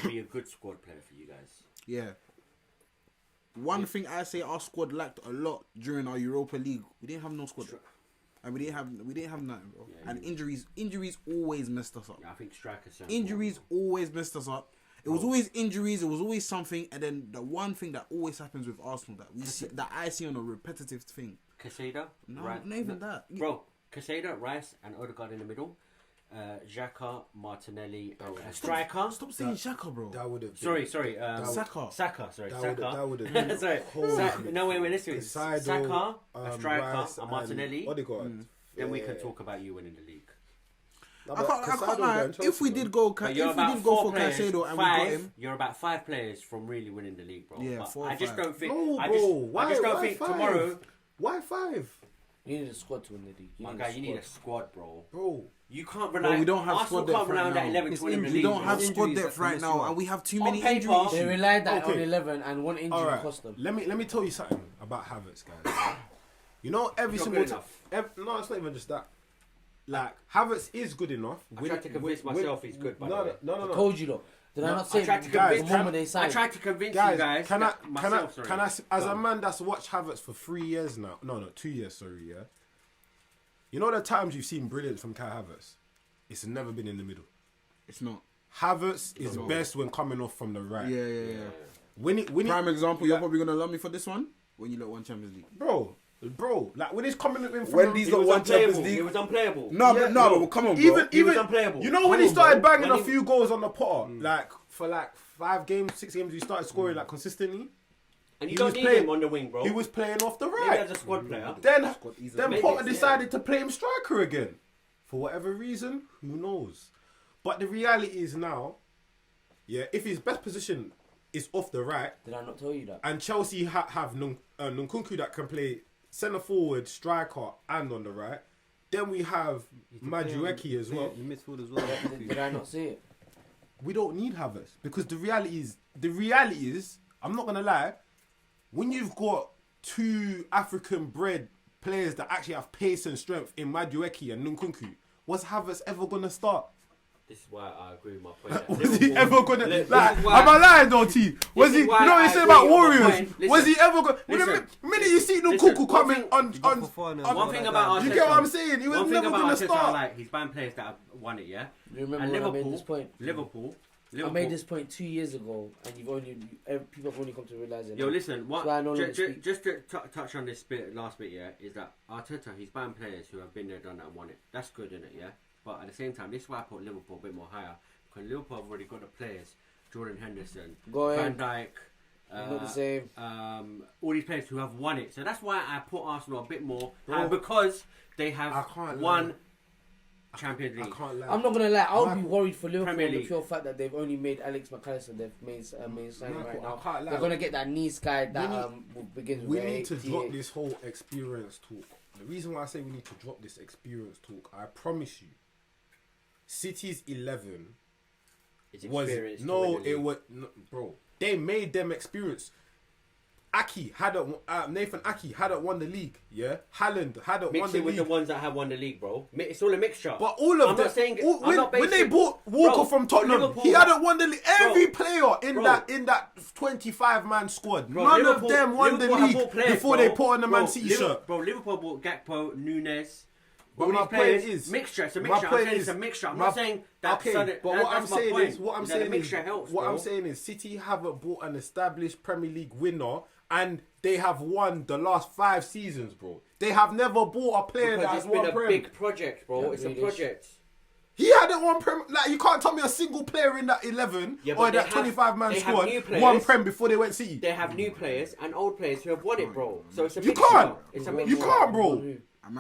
be a good squad player for you guys. Yeah. One thing I say our squad lacked a lot during our Europa League. We didn't have no squad. And we didn't have nothing, bro. Yeah, And injuries always messed us up. Yeah, I think strikers. Injuries always messed us up. It was always injuries. It was always something. And then the one thing that always happens with Arsenal that I see on a repetitive thing. Casado. No, not even that. Bro, Casado, Rice, and Odegaard in the middle. Xhaka, Martinelli, striker. Stop saying Xhaka, bro. That would have. Sorry. Saka. Saka. Sorry, Saka. That would have been. Sorry. No, wait. Listen. Casado, Saka, a striker, Rice and Martinelli. Odegaard. Then we Yeah. can talk about you winning the league. No, I but can't Casado lie. going Chelsea, If we man. did go, But if you're we about did go four for players, Caicedo and we got five. him, You're about 5 players from really winning the league, bro. Yeah, But 4 or I just 5. don't think. No, I bro. just don't Why think five? tomorrow. Why 5? You need a squad to win the league. My guy, you need a squad, bro. Bro, You can't rely. Well, we don't have Arsenal squad can't depth rely on right that now. 11 It's to win the injuries. we league. don't bro. have It's squad injuries depth that right mess now, you up. and we have too On many paper, injuries. They relied that Okay. on 11 and one injury alright. cost them. Let me tell you something about Havertz, guys. You know, every Not single good time. No, it's not even just that. Like Havertz is good enough. I tried to convince myself he's good, by the way. I No. told you though. Did I No, not say I tried to guys, the convince. moment they I signed? tried to convince Guys, you guys. can that myself, sorry. as a man that's watched Havertz for 3 years now? No, 2 years. Sorry, yeah. You know the times you've seen brilliance from Kai Havertz. It's never been in the middle. It's not. Havertz is best when coming off from the right. Yeah. Winning. Prime example. You're like- probably gonna love me for this one when you lot won Champions League. Bro, like when he's coming in from When the- these He got was one Champions unplayable. He League. was unplayable. No, Yeah, but no, bro. but come on, bro. even He was unplayable. You know when Come he on, started bro. banging When a he- few goals on the Potter, like for like 5 games, 6 games, he started scoring like consistently. And you He don't was need playing- him on the wing, bro. He was playing off the Maybe right. as a squad player. Then Maybe, Potter yeah. decided to play him striker again. For whatever reason, who knows? But the reality is now, yeah, if his best position is off the right, Did I not tell you that? and Chelsea have Nkunku that can play centre forward, striker, and on the right, then we have Madueke as well. In midfield as well. Did I not see it? We don't need Havertz because the reality is, I'm not gonna lie, when you've got 2 African-bred players that actually have pace and strength in Madueke and Nkunku, was Havertz ever gonna start? This is why I agree with my point. Was he ever gonna This like? is why- Am I lying though, T? Was This he? is You why know what I you say agree about with my Warriors? point. Was Listen, he ever gonna? listen, The minute you see listen, Nkunku one coming thing- on, One thing about you Arteta, get what I'm saying? He was one thing never about gonna Arteta, start. like he's banned players that have won it, yeah. You remember And when I Liverpool, made this point? Liverpool. I made this point 2 years ago, and people have only come to realize it. Yo, now. listen. What? So I no longer speak. Just to touch on this last bit, yeah, is that Arteta he's banned players who have been there, done that, and won it. That's good, isn't it? Yeah. But at the same time, this is why I put Liverpool a bit more higher because Liverpool have already got the players: Jordan Henderson, Go Van ahead. Dijk. Not the same. All these players who have won it. So that's why I put Arsenal a bit more Bro, high because they I have can't won lie. Champions I League. can't lie. I'm not gonna lie. I'll be Michael, worried for Liverpool Premier on the League. pure fact that they've only made Alex McAllister their main signing Michael, right now. I can't lie. They're gonna get that Nice guy that We begins We with need to T8. drop this whole experience talk. The reason why I say we need to drop this experience talk, I promise you, City's 11 It's was experience to no, win the it league. was no, bro. They made them experience. Nathan Aki hadn't won the league. Yeah, Haaland hadn't Mix won the it with league. the ones that have won the league, bro. It's all a mixture. But all of I'm them, not saying all- I'm not when they basing- bought Walker Bro, from Tottenham, Liverpool- he hadn't won the league. Every Bro, player in bro. that 25-man squad, Bro, none Liverpool- of them won the Liverpool have league bought players, before bro. they put on the Man City Liverpool, shirt. Bro, Liverpool bought Gakpo, Nunes, But all my these players, point is, mixture. It's a my mixture. I'm point saying it's is- a mixture. I'm my- not saying that. Okay, so that, but that, what I'm that's my saying point, is, what I'm that saying the mixture is, helps, what bro. I'm saying is, City haven't bought an established Premier League winner, and they have won the last 5 seasons, bro. They have never bought a player Because that it's has been won a Prem. big project, bro. Yeah, It's a really. project. He hadn't won Prem. Like, you can't tell me a single player in that 11 Yeah, or but in they that have- 25-man they have squad new players. won Prem before they went City. They have new players and old players who have won it, bro. So it's a You mixture. can't. It's a You mixture. can't, bro.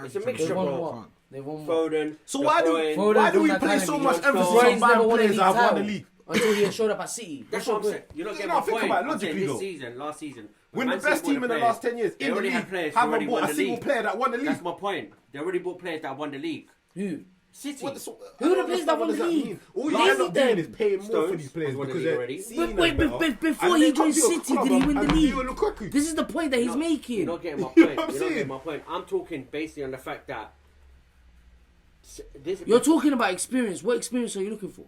It's a mixture, bro. They won what? Foden. So De why do Bruyne. Foden- why do we Foden's place done so that much time. emphasis Foden's on never buying won a players league that have won title the league? until he showed up at City. That's what I'm saying. You're not getting No, my think point. about it I'm saying logically, this though. season, last season, We're Man the City best bought team in the players. last 10 years They in the already league. had players who Haven't already bought won a the single league. player that won the league. That's my point. They already bought players that won the league. Who? City. What the- Who the I don't players that won understand what the does that league? mean. All you Name end up doing them. is paying more for Stones these players has won the because league they're already. seeing But them wait, better. before And he they come joined to your City, club did he win the and league? you look quick. This is the point that he's You're making. not getting my You know point. what I'm You're not saying? getting my point. I'm talking basically on the fact that this. You're talking about experience. What experience are you looking for?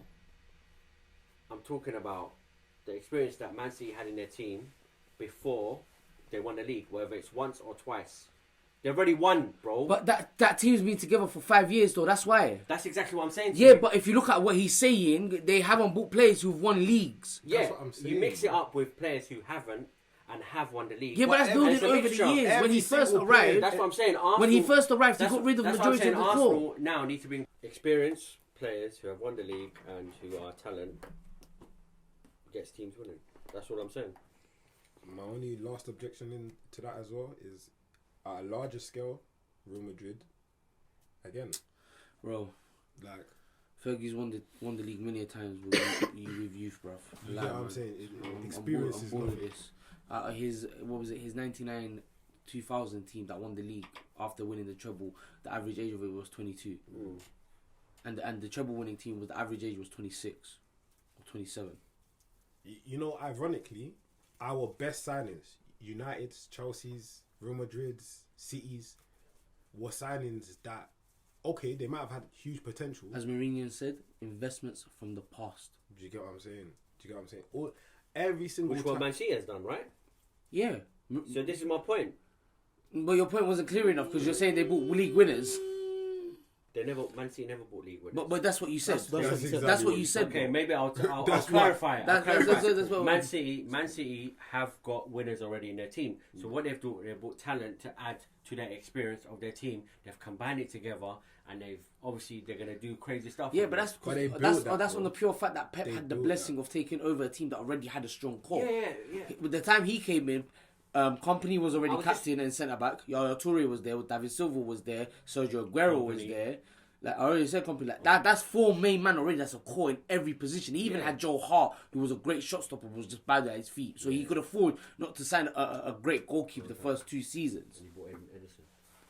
I'm talking about the experience that Man City had in their team before they won the league, whether it's once or twice. They've already won, bro. But that team's been together for 5 years, though. That's why. That's exactly what I'm saying to Yeah, you. but if you look at what he's saying, they haven't bought players who've won leagues. Yeah, That's what I'm you saying, mix it bro. up with players who haven't and have won the league. Yeah, but that's every- building it's a over the mixture. years. When Every he first single player- arrived, That's what I'm saying. Arsenal, when he first arrived, he that's- got rid of the that's what I'm majority of saying. the core. Arsenal now need to bring experienced players who have won the league and who are talent. Gets teams winning. That's what I'm saying. My only last objection to that as well is at a larger scale, Real Madrid, again, Bro, like, Fergie's won the league many a times with youth, bruv. you get what I'm saying? Experience is I'm bored nothing. with this. His 99-2000 team that won the league after winning the treble, the average age of it was 22. And the treble winning team was the average age was 26 or 27. You know, ironically, our best signings, United's, Chelsea's, Real Madrid's, City's, were signings that, okay, they might have had huge potential. As Mourinho said, investments from the past. Do you get what I'm saying? Every single Which time. what Man City has done, right? Yeah. So this is my point. But your point wasn't clear enough because you're saying they bought league winners. Man City never bought league winners. But that's what you said. That's exactly That's what what you you said. Okay, bro. maybe I'll That's clarify it. That's what Man City have got winners already in their team. So what they've done, they've brought talent to add to their experience of their team. They've combined it together, and they're gonna do crazy stuff. Yeah, but that's But they that's built that, that's bro. on the pure fact that Pep They had the built blessing of taking over a team that already had a strong core. yeah. With the time he came in, Company was already I was captain and centre back. Yaya Toure was there. David Silva was there. Sergio Aguero was Kompany. there. Like I already said, Company like that. That's 4 main man already. That's a core in every position. He even had Joe Hart, who was a great shot stopper, was just bad at his feet, so he could afford not to sign a great goalkeeper the first 2 seasons. He bought Edison.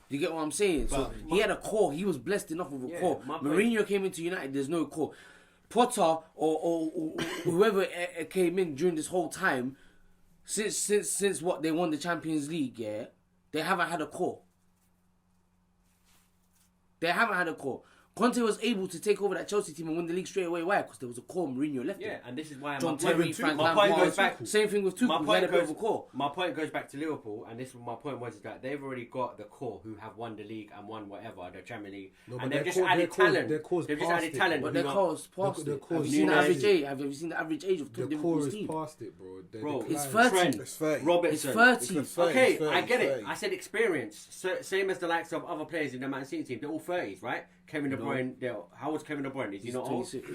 Do you get what I'm saying? So he had a core. He was blessed enough with a core. my point- Mourinho came into United. There's no core. Potter or whoever came in during this whole time, since what they won the Champions League, yeah, they haven't had a core. They haven't had a core. Conte was able to take over that Chelsea team and win the league straight away. Why? Because there was a core. Mourinho left Yeah, it. and this is why John my Terry, point, Frank my point Lampard. goes back. Same thing with Tuchel. He had a bit of a core. My point goes back to Liverpool, and this my point was that they've already got the core who have won the league and won whatever the Champions League, No, but and they've their just core- added their core- talent. their core's They've just past added it, talent. But who their are- core's past their it. core's Have you seen the past average it. age? Have you seen the average age of The core Liverpool's is team? past it, bro. Bro, It's decline. 30. Trent, It's 30. Robertson. It's 30. It's 30. Okay, It's 30, I get it. 30. I said experience. So, same as the likes of other players in the Man City team. They're all 30s, right? Kevin De Bruyne. How old's Kevin De Bruyne? Is he He's not old? 26.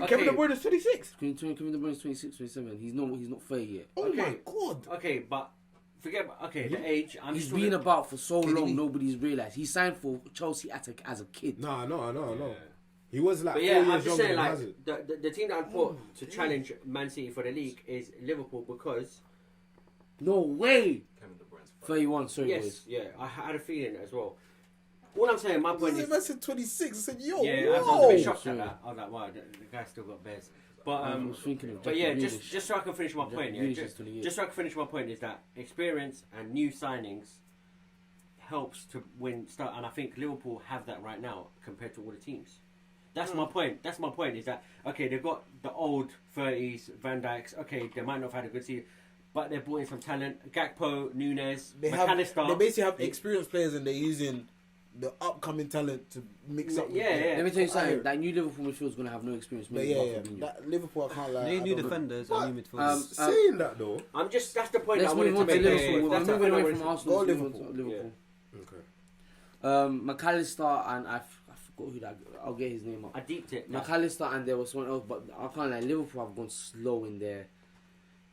Kevin De Bruyne is 26. Kevin De Bruyne is 26, 27. He's not 30 yet. Oh Okay. my god. Okay, but forget. Okay, the age. I'm He's just been about for so long, he- nobody's realised. He signed for Chelsea as a kid. No. He was like But 4 yeah, years I'm just younger saying, than like, Hazard. the team that I put to challenge Man City for the league is Liverpool because, No way. Kevin De Bruyne's 31, sorry, yes, boys. yeah, I had a feeling as well. All I'm saying, my point is, I said 26. I said, yo, yeah, I was a whoa. bit shocked sorry. at that. I was like, wow, the guy's still got bears. But I was thinking of but Jackie yeah, Grealish. just so I can finish my Jackie point, yeah, Grealish is 28. just so I can finish my point is that experience and new signings helps to start, and I think Liverpool have that right now compared to all the teams. That's my point. That's my point. Is that okay? They've got the old 30s, Van Dijks. Okay, they might not have had a good season, but they're brought in some talent. Gakpo, Nunes, They McAllister. basically have experienced players and they're using the upcoming talent to mix up. Yeah, yeah. Let me tell you I something. hear- that new Liverpool midfield is going to have no experience. But Maybe yeah, apart yeah. from Fabinho. That Liverpool, I can't lie. They I new don't- defenders But- and new midfielders. Saying that though. I'm just that's the point Let's I wanted move on to to make. Liverpool. That's We're the moving point I away wanted from to- Arsenal. Go let's move on Liverpool. to Liverpool. Okay. McAllister and I forgot who that. I'll get his name up. I deeped it. McAllister and there was someone else, but I can't lie. Liverpool have gone slow in their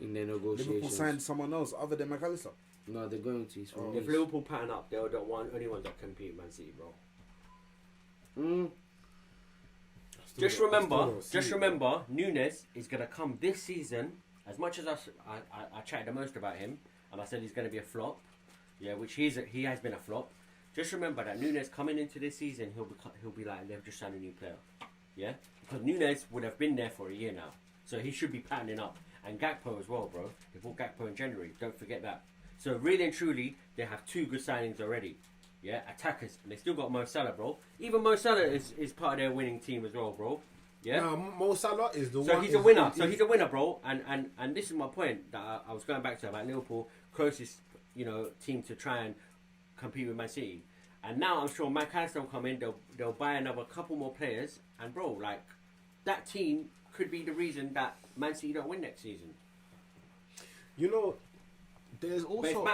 negotiations. Liverpool signed someone else other than McAllister. No, they're going to. He's from If Nice. Liverpool pattern up, they're the only ones that compete with Man City, bro. Just remember, Nunes is gonna come this season. As much as I chatted the most about him, and I said he's gonna be a flop, yeah, which he has been a flop. Just remember that Nunes coming into this season, he'll be like they've just signed a new player, yeah, because Nunes would have been there for a year now, so he should be patterning up. And Gakpo as well, bro. They bought Gakpo in January. Don't forget that. So really and truly, they have 2 good signings already. Yeah, attackers. And they still got Mo Salah, bro. Even Mo Salah is part of their winning team as well, bro. Yeah. Now Mo Salah is the one. So he's a winner. So he's a winner, bro. And this is my point that I was going back to about Liverpool, closest team to try and compete with Man City. And now I'm sure McAllister will come in. They'll buy another couple more players. And bro, like that team could be the reason that Man City don't win next season. There's But also.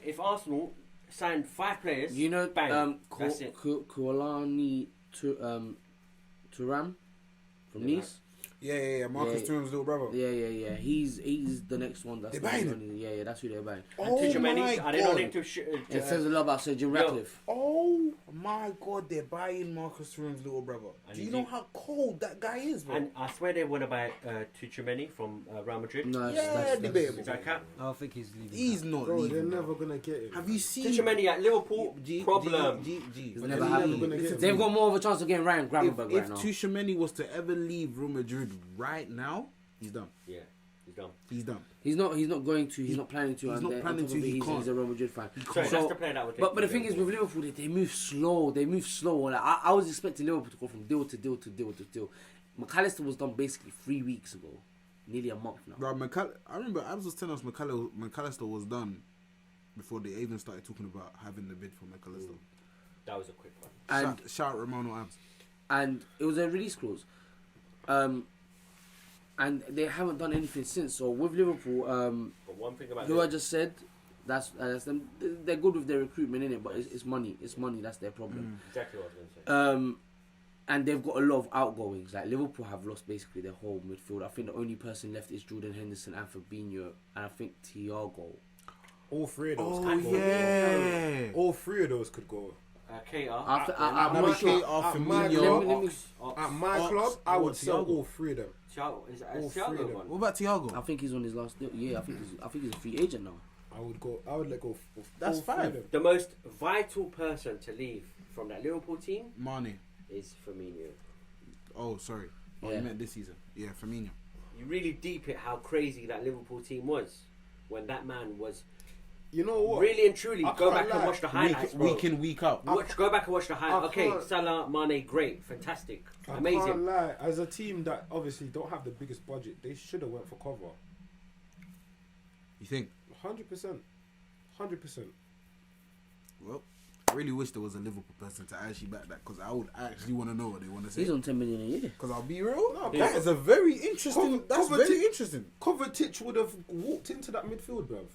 if Arsenal signed 5 players, bang, that's it. Koulibaly Thuram from Yeah, Nice. Yeah. Marcus Yeah. Thuram's little brother. Yeah. He's the next one. That's They're the buying one. Yeah, that's who they're buying. And Tchouaméni, my are they not God. linked to It says a lot about Sir Jim Ratcliffe. Oh my God, they're buying Marcus Thuram's little brother. And Do you is know he- how cold that guy is, bro? And I swear they want to buy Tchouaméni from Real Madrid. No, Yeah, debatable. Is that cap? I think he's leaving. He's not Bro, they're leaving. never gonna get him. Have you seen Tchouaméni at Liverpool, problem. G. It's They're never never happened. gonna get him. They've got more of a chance of getting Ryan If, Gravenberg if right now. Tchouaméni was to ever leave Real Madrid right now, he's done. Yeah, he's done. He's done. He's not going to. He's not planning to. He's and not then on planning top to, of it, he he's can't. a Real Madrid fan. So So- that's the player that would take. But the thing is with Liverpool, they move slow. They move slow. Like, I was expecting Liverpool to go from deal to deal to deal to deal. McAllister was done basically 3 weeks ago, nearly a month now. Bro, I remember Abs was telling us McAllister was done before they even started talking about having the bid for McAllister. that was a quick one. And Shout Romano Abs. and it was a release clause. And they haven't done anything since. So with Liverpool, But one thing about who I just said, that's them. They're good with their recruitment in it, but it's money. It's money. That's their problem. exactly what I was going to say. And they've got a lot of outgoings. Like Liverpool have lost basically their whole midfield. I think the only person left is Jordan Henderson and Fabinho, and I think Thiago. All 3 of those. Oh could go. yeah. All 3 of those could go. Keita. After at I'm my not sure. club- at Firmino. my Let club- me- let me- At my Ox, club, I or would sell Thiago. all 3 of them. Thiago is All 3 of Thiago them. one. What about Thiago? I think he's on his last deal. Yeah, I think he's a free agent now. I would let go. That's all 3 5. of them. The most vital person to leave from that Liverpool team Mane. is Firmino. Oh, sorry. Oh, Yeah. you meant this season. Yeah, Firmino. You really deep it how crazy that Liverpool team was when that man was You know what? really and truly. I Go can't back and lie. watch the highlights, bro. Week in, week out. Go back and watch the highlights. I Okay, can't- Salah, Mane, great, fantastic, I can't amazing. lie. As a team that obviously don't have the biggest budget, they should have went for cover. You think? 100%. 100%. Well, I really wish there was a Liverpool person to actually back that because I would actually want to know what they want to say. He's on 10 million a year. Because I'll be real, No, that is a very interesting. That's Kovacic- very interesting. Kovacic would have walked into that midfield, bruv.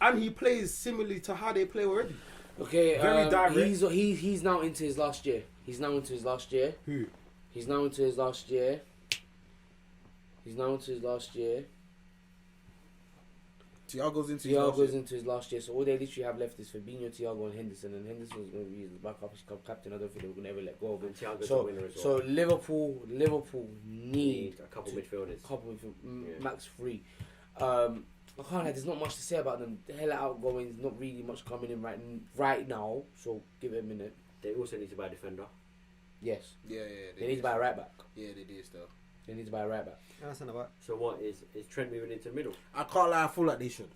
And he plays similarly to how they play already. Okay, Very direct. he's now into his last year. Who? He's now into his last year. He's now into his last year. Thiago's into Thiago's into his last year, so all they literally have left is Fabinho, Thiago, and Henderson. And Henderson's going to be his backup. He's captain. I don't think they're going to ever let go of him. And Thiago's So, a winner as well. so Liverpool need Need a couple to- midfielders. couple of Yeah. max 3. I can't lie, there's not much to say about them. The hell outgoing, not really much coming in right now. So give it a minute. They also need to buy a defender. Yes, Yeah, they need to buy a right back. Yeah, they did still. They need to buy a right back. That's not about. So what is Trent moving into the middle? I can't lie. I feel like they should.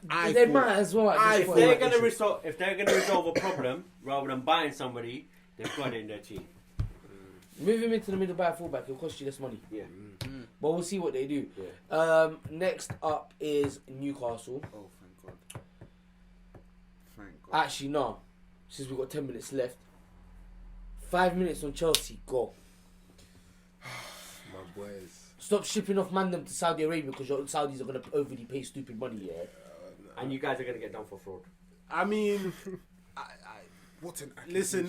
They might as well. at this If point. they're gonna resolve a problem rather than buying somebody, they've got it in their team. Move him into the middle by a fullback. It'll cost you less money. Yeah. But we'll see what they do. Yeah. Next up is Newcastle. Oh, thank God. Thank God. Actually, no. Since we've got 10 minutes left, 5 minutes on Chelsea. Go. My boys. Stop shipping off Mandem to Saudi Arabia because your Saudis are gonna overly pay stupid money. Yeah. And you guys are gonna get done for fraud. I mean, What an listen.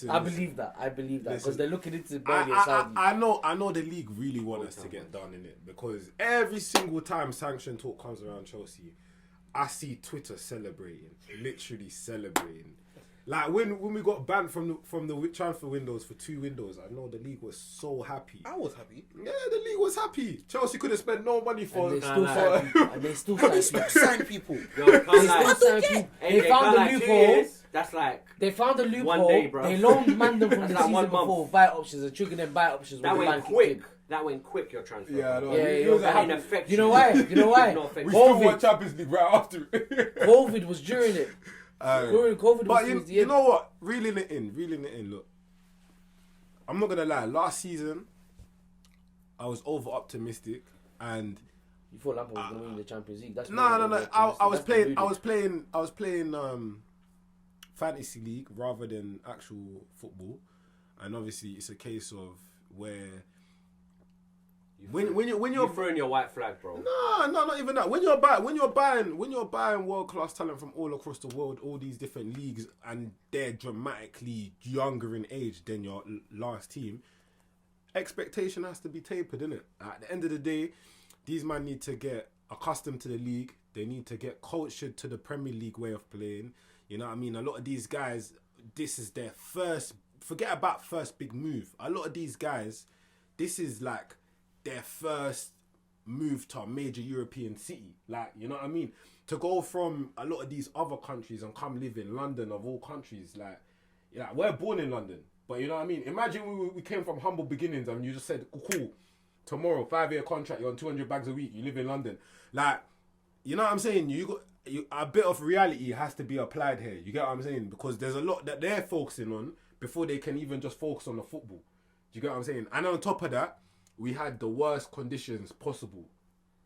I believe that because Listen. they're looking into Burnley and Saudi. I know the league really want us to get done in it because every single time sanction talk comes around Chelsea, I see Twitter celebrating, literally celebrating. Like when we got banned from the transfer windows for 2 windows, I know the league was so happy. I was happy. Yeah, the league was happy. Chelsea could have spent no money for. And they still Sign people. Yo, can't lie. They found the loophole. Years, that's like They found the loophole. One day, bro. They loaned Mandem from the That's like 1 season month. before. Buy options and triggered them buy options. that when the went man quick. kicked in. That went quick. Your transfer. Yeah, I bro. know. Yeah, He was yeah, happy. That didn't affect You know why? You know why? Not affect We you. still COVID. won Champions League right after it. COVID was during it. During COVID But was you, towards the you end. know what? Reeling it in. Look, I'm not gonna lie. Last season, I was over optimistic, and You thought Lampard was going to win the Champions League. That's no. I was playing fantasy league rather than actual football, and obviously it's a case of where when You're you're throwing your white flag, bro. no, not even that. When you're buying world class talent from all across the world, all these different leagues, and they're dramatically younger in age than your last team, expectation has to be tapered, innit? At the end of the day, these men need to get accustomed to the league. They need to get cultured to the Premier League way of playing. You know what I mean? A lot of these guys, this is their first. Forget about first big move. A lot of these guys, this is like their first move to a major European city. Like, you know what I mean? To go from a lot of these other countries and come live in London of all countries, like, yeah, we're born in London, but you know what I mean? Imagine we came from humble beginnings and you just said, cool, tomorrow, 5-year contract, you're on 200 bags a week, you live in London. Like, you know what I'm saying? A bit of reality has to be applied here. You get what I'm saying? Because there's a lot that they're focusing on before they can even just focus on the football. Do you get what I'm saying? And on top of that, we had the worst conditions possible,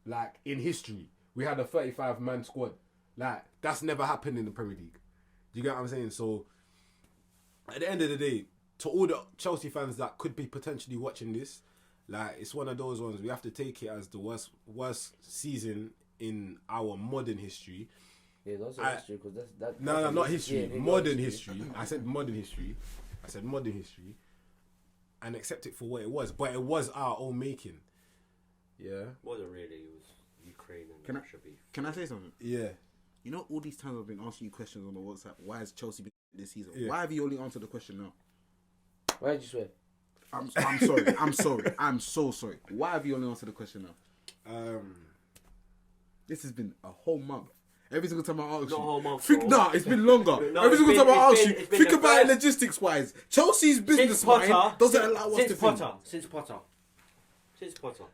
like in history. We had a 35-man squad. Like, that's never happened in the Premier League. Do you get what I'm saying? So, at the end of the day, to all the Chelsea fans that could be potentially watching this, like, it's one of those ones we have to take it as the worst season in our modern history. Yeah, that's history because that. No, not history. Yeah, Modern history. I said modern history. And accept it for what it was. But it was our own making. Yeah. Wasn't really. It was Ukraine and Russia beef. Can I say something? Yeah. You know, all these times I've been asking you questions on the WhatsApp. Why has Chelsea been this season? Yeah. Why have you only answered the question now? Why did you swear? I'm sorry. I'm sorry. I'm so sorry. Why have you only answered the question now? This has been a whole month. Every single time I ask Not a whole month, think, bro. nah, it's been longer. No, Every it's single been- time I it's ask been- you, it's been think the about it first- logistics wise. Chelsea's business mind doesn't allow us to think. Since Potter.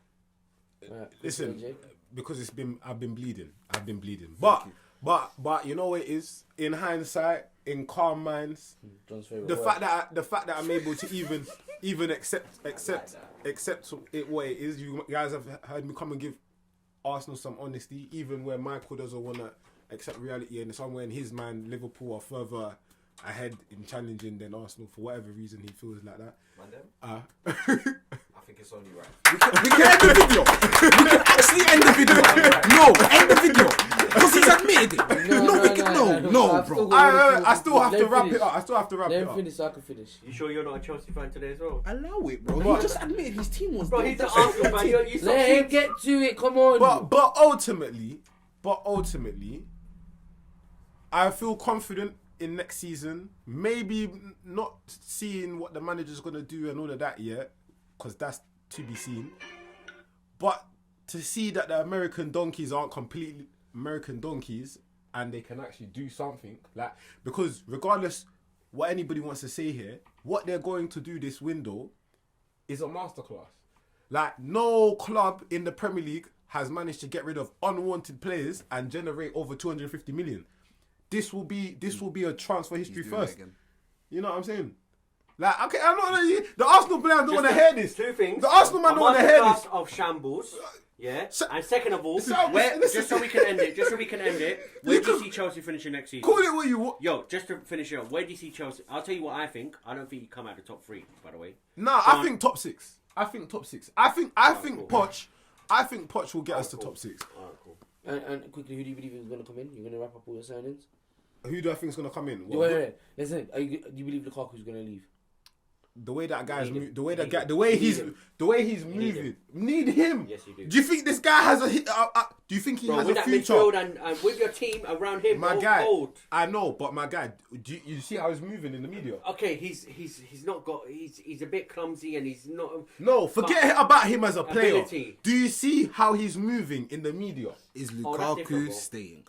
Right, Listen, AJ. because I've been bleeding. But you know what it is? In hindsight, in calm minds, John's favorite the word. fact that I'm able to even accept it what it is. You guys have heard me come and give Arsenal some honesty, even where Michael doesn't want to accept reality, and somewhere in his mind, Liverpool are further ahead in challenging than Arsenal for whatever reason he feels like that. I think it's only right. We can end the video. We can actually end the video. No, end the video. Because he's admitted it. No, bro. I still have to wrap it up. Let him finish so I can finish. You sure you're not a Chelsea fan today as well? Allow it, bro. He just admitted his team was Bro, dead. he's an Arsenal fan. You Let him get to it. Come on. But ultimately, I feel confident in next season. Maybe not seeing what the manager's gonna do and all of that yet, because that's to be seen. But to see that the American donkeys aren't completely American donkeys and they can actually do something, like, because regardless what anybody wants to say here, what they're going to do this window is a masterclass. Like, no club in the Premier League has managed to get rid of unwanted players and generate over 250 million. This will be a transfer history He's doing that first. again. You know what I'm saying? Like, okay, I'm not. The Arsenal players don't want to hear this. Two things. The Arsenal man don't want to hear this. Of shambles. Yeah. So- And second of all, So- where, listen- just so we can end it, where do you see Chelsea finishing next season? Call it what you want. Yo, just to finish it up, where do you see Chelsea? I'll tell you what I think. I don't think you come out of the top 3, by the way. Nah, I think top 6. I think top 6. I think cool. Poch. I think Poch will get us to cool. top 6. Alright, cool. And quickly, who do you believe is going to come in? You're going to wrap up all your signings? Who do I think is gonna come in? Wait. Listen, do you believe Lukaku's going to leave? The way that guy's Need him. the way that Need guy, him. the way Need he's him. moving, him. need him. Yes, you do. Do you think this guy has a? Do you think he Bro, has with a that future? midfield and with your team around him, My oh, guy, cold. I know, but my guy, do you see how he's moving in the media? Okay, he's not got. He's a bit clumsy and he's not. No, forget about him as a player. Ability. Do you see how he's moving in the media? Is Oh, that's different, Lukaku bro. staying?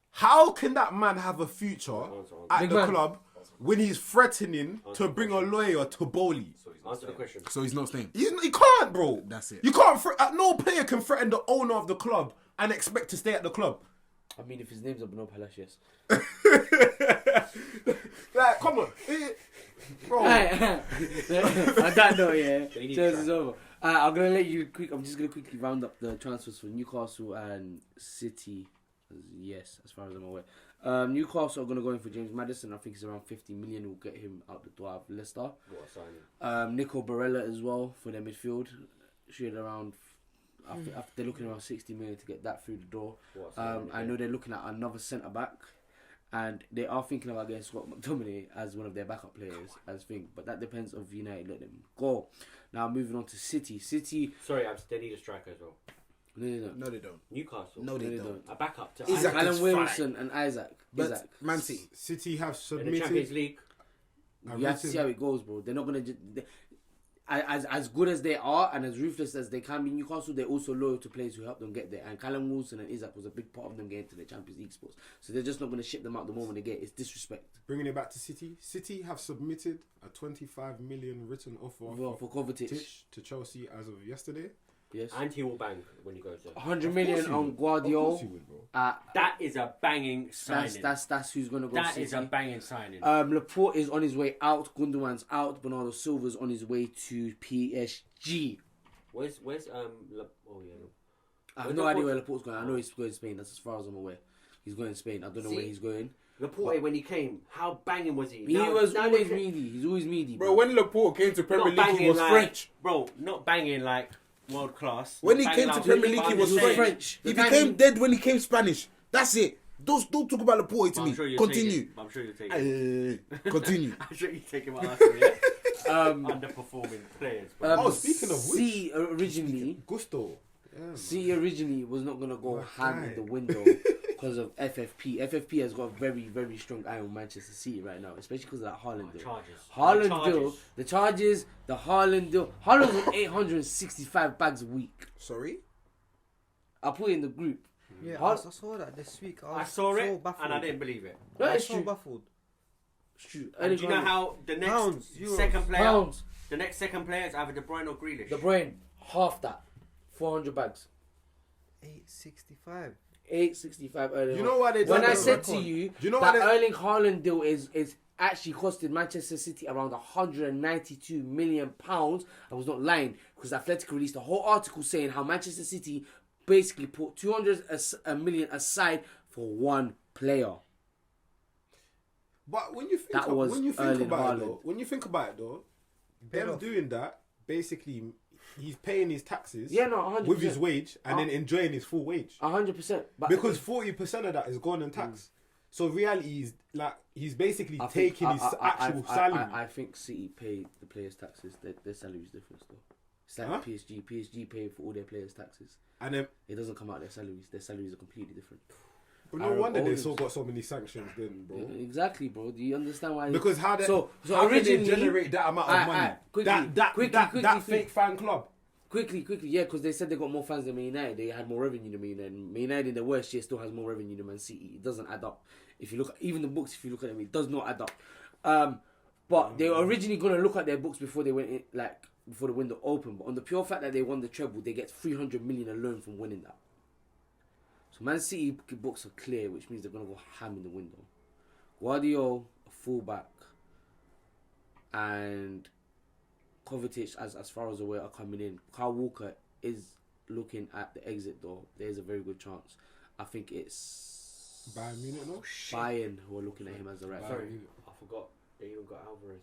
How can that man have a future at Big the man. club when he's threatening to bring a lawyer to Bowley? Answer the question. So he's not staying. He can't, bro. That's it. You can't. No player can threaten the owner of the club and expect to stay at the club. I mean, if his name's up, no Palace, yes. Like, come on, bro. On that note, yeah, you need Chelsea's to over. I'm gonna let you quick. I'm just gonna quickly round up the transfers for Newcastle and City. Yes, as far as I'm aware. Newcastle are gonna go in for James Maddison. I think it's around 50 million. Will get him out the door out of Leicester. What a signing. Nico Barella as well for their midfield. Should around. After they're looking around 60 million to get that through the door. What a signing. I know they're looking at another centre back. And they are thinking about getting Scott McTominay as one of their backup players, as thing. But that depends if United let them go. Now moving on to City. City. Sorry, they need a striker as well. No. No, they don't. Newcastle. No, they they don't. don't. A backup to Isaac Alan is Wilson and Isaac. But Man City. City have in the Champions submitted. League. You have to see how it goes, bro. They're not gonna. As good as they are and as ruthless as they can be, Newcastle, they're also loyal to players who help them get there. And Callum Wilson and Isaac was a big part of them getting to the Champions League spots. So they're just not going to ship them out the moment they get. It's disrespect. Bringing it back to City. City have submitted a 25 million written offer Well, for Kovacic, to Chelsea as of yesterday. yes. And he will bang when he goes there. 100 Of million course he on would. Of Guardiola. course he would, bro. That is a banging signing. That's who's going to go That City. is a banging signing. Laporte is on his way out. Gundogan's out. Bernardo Silva's on his way to PSG. Where's oh yeah. I have Where's no idea Laporte? where Laporte's going. I know he's going to Spain. That's as far as I'm aware. He's going to Spain. I don't know See? where he's going. Laporte, when he came, how banging was he? He was always meaty. He's always meaty, Bro, when Laporte came to Premier Not League, he banging was like, French. Bro, not banging like world class. When he Not came banging to like Premier League, he was French. French. He The time became he- dead when he came Spanish. That's it. Don't talk about Laporte to I'm me. sure you're Continue. I'm sure you're taking. Continue. I'm sure you're taking my answer. Yeah? Um, Underperforming players. Bro. Oh, speaking of which- C originally Gusto. Yeah, C originally was not gonna go My ham guy. in the window because of FFP. FFP has got a very, very strong eye on Manchester City right now, especially because of that Haaland deal. Charges. Haaland deal, the charges, the Haaland deal. Haaland's on 865 bags a week. Sorry? I put it in the group. Yeah, How- I saw that this week. I saw it so baffled. and I didn't believe it. No, I was it's so true. baffled. It's true. And do you know how the next Pounds, euros. second player, Pounds, the next second player is either De Bruyne or Grealish. the brain, half that, 400 bags, 865. 865 Erling. You know why they When done I that said to record? you Do you know why that they- Erling Haaland deal is actually costed Manchester City around 192 million pounds, I was not lying because Athletic released a whole article saying how Manchester City basically put 200 million aside for one player. But when you think, That was when you think Erling about it, Haaland. though, when you think about it, though, Paid them off. doing that basically, he's paying his taxes. Yeah, no, 100%. with his wage and then enjoying his full wage 100%. But because 40% of that is gone in tax. So reality is like he's basically I think- taking his actual salary. I think City pay the players' taxes. Their salary is different still. It's like Huh? PSG. PSG pay for all their players' taxes. And then It doesn't come out their salaries. Their salaries are completely different. but no Aaron wonder they Owens. still got so many sanctions then, bro. Exactly, bro. Do you understand why? Because how they so how can they originally generate that amount of money? quickly, that quickly, fake fan club. quickly, yeah, because they said they got more fans than Man United. They had more revenue than Man United. Man United in the worst year still has more revenue than Man City. It doesn't add up. If you look at even the books, if you look at them, it does not add up. But they were originally gonna look at their books before they went in, like before the window opened. But on the pure fact that they won the treble, they get 300 million alone from winning that. So Man City books are clear, which means they're gonna go ham in the window. Guardiola, a fullback, and Kovacic, as far as aware, are coming in. Kyle Walker is looking at the exit door, there's a very good chance. I think it's Bayern Munich, no? Bayern who are looking at him as the right. Bayern Sorry, Munich. I forgot they even got Alvarez.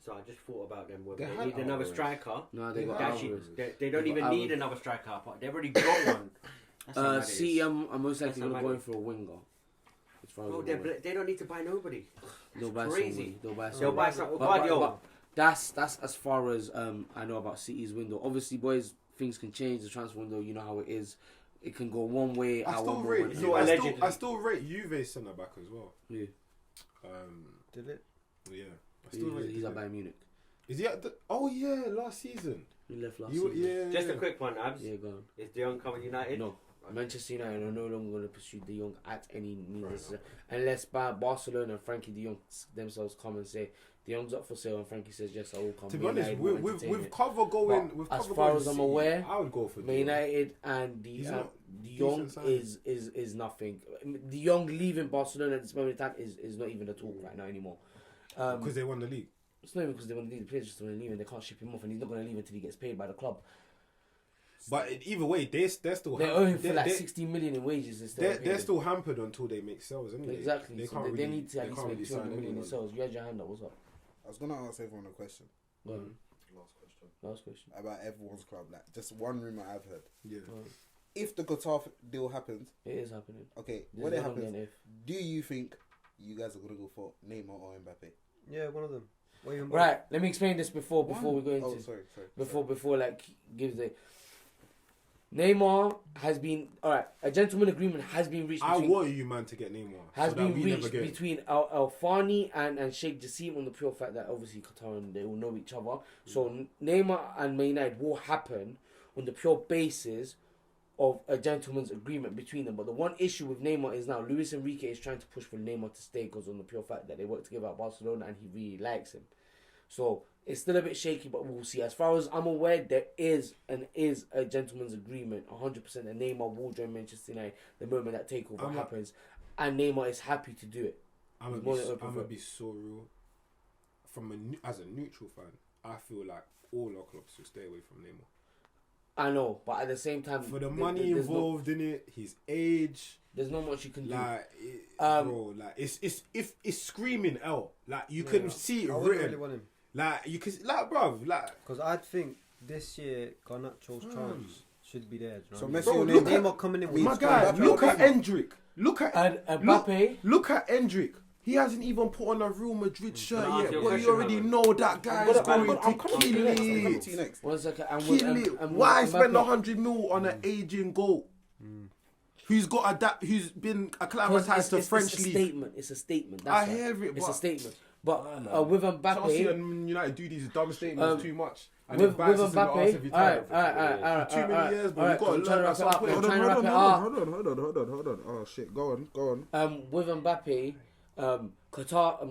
So I just thought about them. Whether They they had need another Alvarez. striker. No, they got They Actually, Alvarez. they don't They even got need Alvarez. another striker. But they've already got one. That's how mad it See, is. I'm most likely That's how going to mad go it in is. for a winger. As far as Bro, I'm aware. they don't need to buy nobody. They'll buy crazy. someone. They'll buy They'll someone. buy some But Guardiola. that's as far as I know about City's window. Obviously, boys, things can change. The transfer window, you know how it is. It can go one way. I out still one rate. moment. So I allegedly. still rate Juve centre back as well. Yeah. Did it? Yeah. I still rate. He's at Juve. Bayern Munich. Is he at the? Oh yeah, last season. He left last You, season. yeah. Just a quick one, Abs. Yeah, go on. Is De Jong coming United? No. Manchester United are no longer going to pursue De Jong at any means unless Barcelona and Frankie De Jong themselves come and say De Jong's up for sale and Frankie says yes, I will come. To be Man honest, United won't entertain with it. cover going, But with as cover far going as I'm City, aware, I would go for Man De Jong. United and He's De not Jong decent signing. is nothing. De Jong leaving Barcelona at this moment in time is not even a talk right now anymore. Because they won the league. It's not even because they want to leave. The players just want to leave and they can't ship him off, and he's not going to leave until he gets paid by the club. But either way, they're still They owe him for like 60 million in wages. they're still hampered until they make sales anyway. Exactly. They so can't they really, need to at they least can't make really 200 sign million in anyone. sales. You had your hand up. What's up? I was gonna ask everyone a question Go on. Last question. about everyone's club. Like just one rumor I've heard. Yeah. If the Qatar deal happens, It is happening. okay, There's when it no longer happens, an if. do you think you guys are gonna go for Neymar or Mbappe? Yeah, one of them. Or even Right. Let me explain this before we go into Oh, sorry. before like gives the. Neymar has been alright. A gentleman agreement has been reached. I Between, want you, man, to get Neymar. has so been that we never reached get him. between Al Fani and Sheikh Jassim on the pure fact that obviously Qatar and they all know each other. So Neymar and Man United will happen on the pure basis of a gentleman's agreement between them. But the one issue with Neymar is now Luis Enrique is trying to push for Neymar to stay because on the pure fact that they work together at Barcelona and he really likes him. So it's still a bit shaky, but we'll see. As far as I'm aware, there is a gentleman's agreement, 100%, and Neymar will join Manchester United the moment that takeover happens, and Neymar is happy to do it. I'm more than open gonna for be so real. As a neutral fan, I feel like all our clubs should stay away from Neymar. I know, but at the same time, For the money involved in it, his age, there's not much you can do. like, bro, like it's screaming L. Like you can see it I wouldn't written. really want him. Like you can, like, bruv, like. Because I think this year Garnacho's chance should be there. Do you know So what I Messi mean? will look name Neymar coming in with My his guy, Mbappe look or at Neymar. Endrick. Look at And Mbappe, Look at Endrick. He hasn't even put on a Real Madrid shirt Can I ask yet, you a but you question, already man? know that guy is going to I'm coming to kill you next. I'm coming it. to you next. 1 second, and Kill it. and Why with spend Mbappe- 100 mil on an aging goal? Who's who's been Because acclimatized to French it's a league? statement. It's a statement. I That's why. hear it, It's but a statement. But with Chelsea Mbappe, and United do these dumb statements too much. And with it bites us in the arse Mbappe, every alright, time. alright. Too many years, but alright, we've got to I'm trying learn at wrap it some up. point. I'm Hold on, trying to wrap it up. hold on. Oh shit, go on. With Mbappe, Qatar,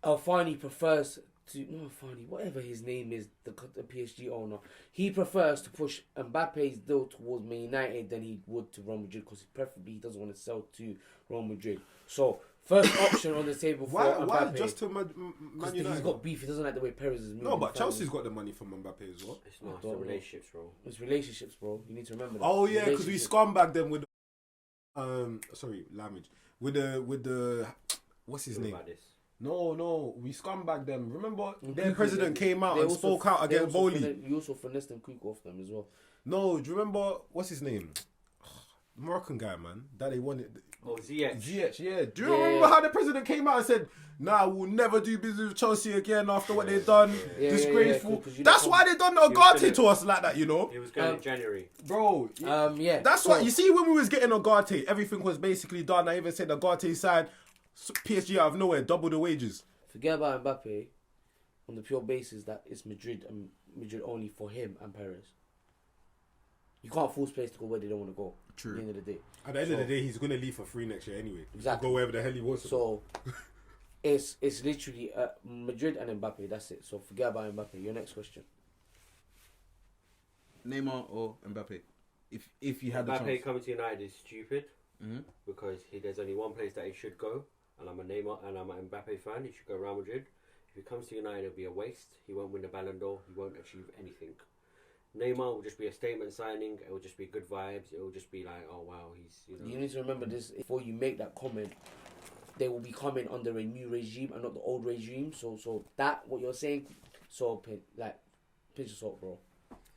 Alfani prefers to no Alfani, whatever his name is, the PSG owner. He prefers to push Mbappe's deal towards Man United than he would to Real Madrid because preferably he doesn't want to sell to Real Madrid. So first option on the table for Why Mbappe. just to Man Because United? he's got beef. He doesn't like the way Perez is moving. No, but Chelsea's got the money from Mbappe as well. It's not. It's don't the know. relationships, bro. It's relationships, bro. You need to remember that. Oh yeah, because we Relationships. scumbag them with sorry, language. With the what's his What name? about this? No, we scumbag them. Remember And their Kuku, president came out they and also- spoke out they against also Bowley. You also finessed and Kuku off them as well. No, do you remember what's his name? Moroccan guy, man. That they wanted. Oh, Ziyech. Ziyech, yeah. Do you Yeah. remember how the president came out and said, "Nah, we'll never do business with Chelsea again after what they've done. Yeah, Disgraceful." yeah, 'cause you That's know- why they done the He was Ugarte gonna- to us like that, you know, It was going in January. bro. Yeah. That's so, why you see when we was getting Ugarte, everything was basically done. I even said Ugarte side, PSG out of nowhere, double the wages. Forget about Mbappe on the pure basis that it's Madrid and Madrid only for him and Perez. You can't force players to go where they don't want to go. True. At the end of the day. At the end of the day, he's gonna leave for free next year anyway. Exactly. Go wherever the hell he wants to. So it's literally Madrid and Mbappe. That's it. So forget about Mbappe. Your next question. Neymar or Mbappe? If you had the Mbappe chance. coming to United is stupid Mm-hmm. because there's only one place that he should go, and I'm a Neymar and I'm an Mbappe fan. He should go Real Madrid. If he comes to United, it'll be a waste. He won't win the Ballon d'Or. He won't achieve anything. Neymar will just be a statement signing. It will just be good vibes. It will just be like, oh wow, he's You need to remember this before you make that comment. They will be coming under a new regime and not the old regime. So that what you're saying, pinch of salt, bro.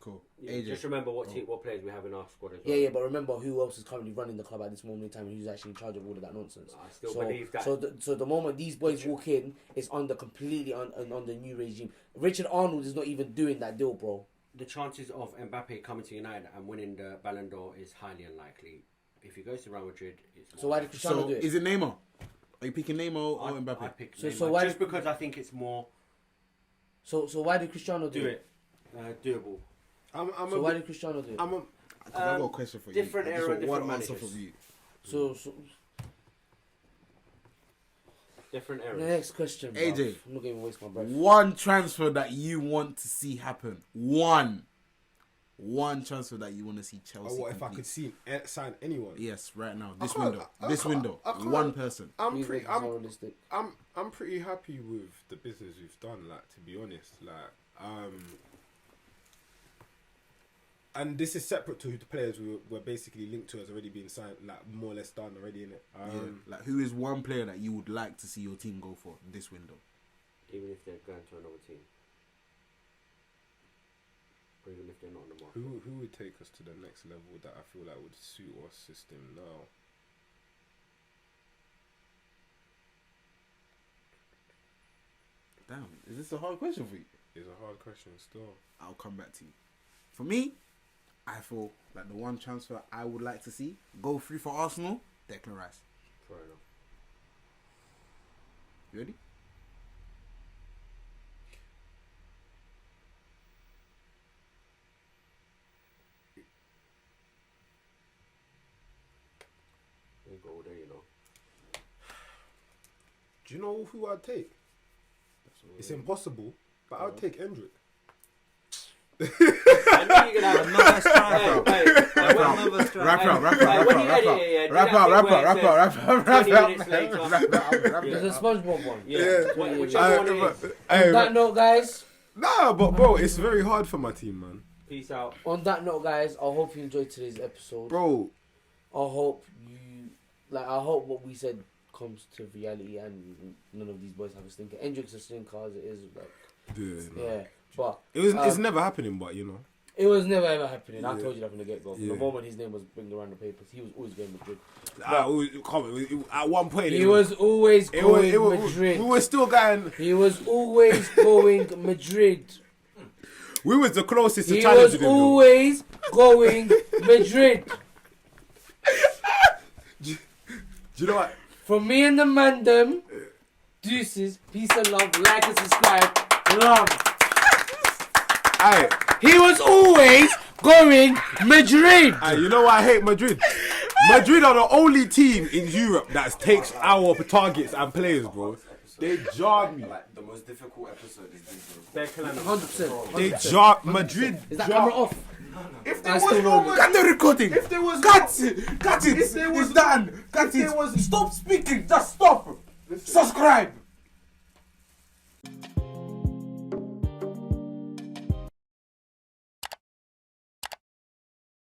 Cool. Yeah, AJ. just remember what players we have in our squad as well. Yeah, but remember who else is currently running the club at this moment in time and who's actually in charge of all of that nonsense. I still believe that. So the moment these boys walk in, it's completely on the new regime. Richard Arnold is not even doing that deal, bro. The chances of Mbappe coming to United and winning the Ballon d'Or is highly unlikely. If he goes to Real Madrid, it's so why did Cristiano So do it? is it Neymar? Are you picking Neymar or Mbappe? I pick So Neymar, why just did- because I think it's more So why did Cristiano do it? doable. So why did Cristiano do it? Because I got a question for you. different I just era, want different one answer managers. from you. So Different the eras. next question, bro. AJ. I'm not going to waste my breath. One transfer that you want to see happen. One transfer that you want to see Chelsea. Or what if I complete. could see sign anyone? Yes, right now. I This can't- window. I This can't- window. I can't- One person. I'm Please pretty. make this unrealistic. I'm pretty happy with the business we've done. Like, to be honest, and this is separate to who the players we're basically linked to has already been signed, like more or less done already in it. Yeah. Like, who is one player that you would like to see your team go for this window? Even if they're going to another team. Or even if they're not on the market. Who would take us to the next level that I feel like would suit our system now? Damn, is this a hard question for you? It's a hard question still. I'll come back to you. For me, I feel like the one transfer I would like to see go through for Arsenal, Declan Rice. Fair enough. You ready? They go all day, you know. Do you know who I'd take? It's impossible, but I'd take Endrick. I knew you're gonna have Another striker. Another striker. Wrap up. There's a SpongeBob one. Whichever one it is. On that note, guys. Nah, but bro, it's very hard for my team, man. Peace out. On that note, guys, I hope you enjoyed today's episode. Bro, I hope I hope what we said comes to reality and none of these boys have a stinker. Hendrick's a stinker as it is, yeah. But it's never happening, but you know. it was never ever happening. I Yeah. told you that from the get go. From Yeah. the moment his name was bringing around the papers, he was always going Madrid. At one point, He was always going it was- Madrid. we were still going. He was always going Madrid. We was the closest to He challenging was him. though. always going Madrid. Do you know what? From me and the mandem, deuces, peace and love, like and subscribe, love. Aye, He was always going Madrid. you know why I hate Madrid? Madrid are the only team in Europe that takes our targets and players, bro. They jarred me. Like, the most difficult episode is this. 100%. They jarred Madrid. Is that camera off? If I there still was know no this. Cut the recording. If there was Cut it. If there was- It's done. Cut there it. was- Stop speaking. Just stop. Subscribe.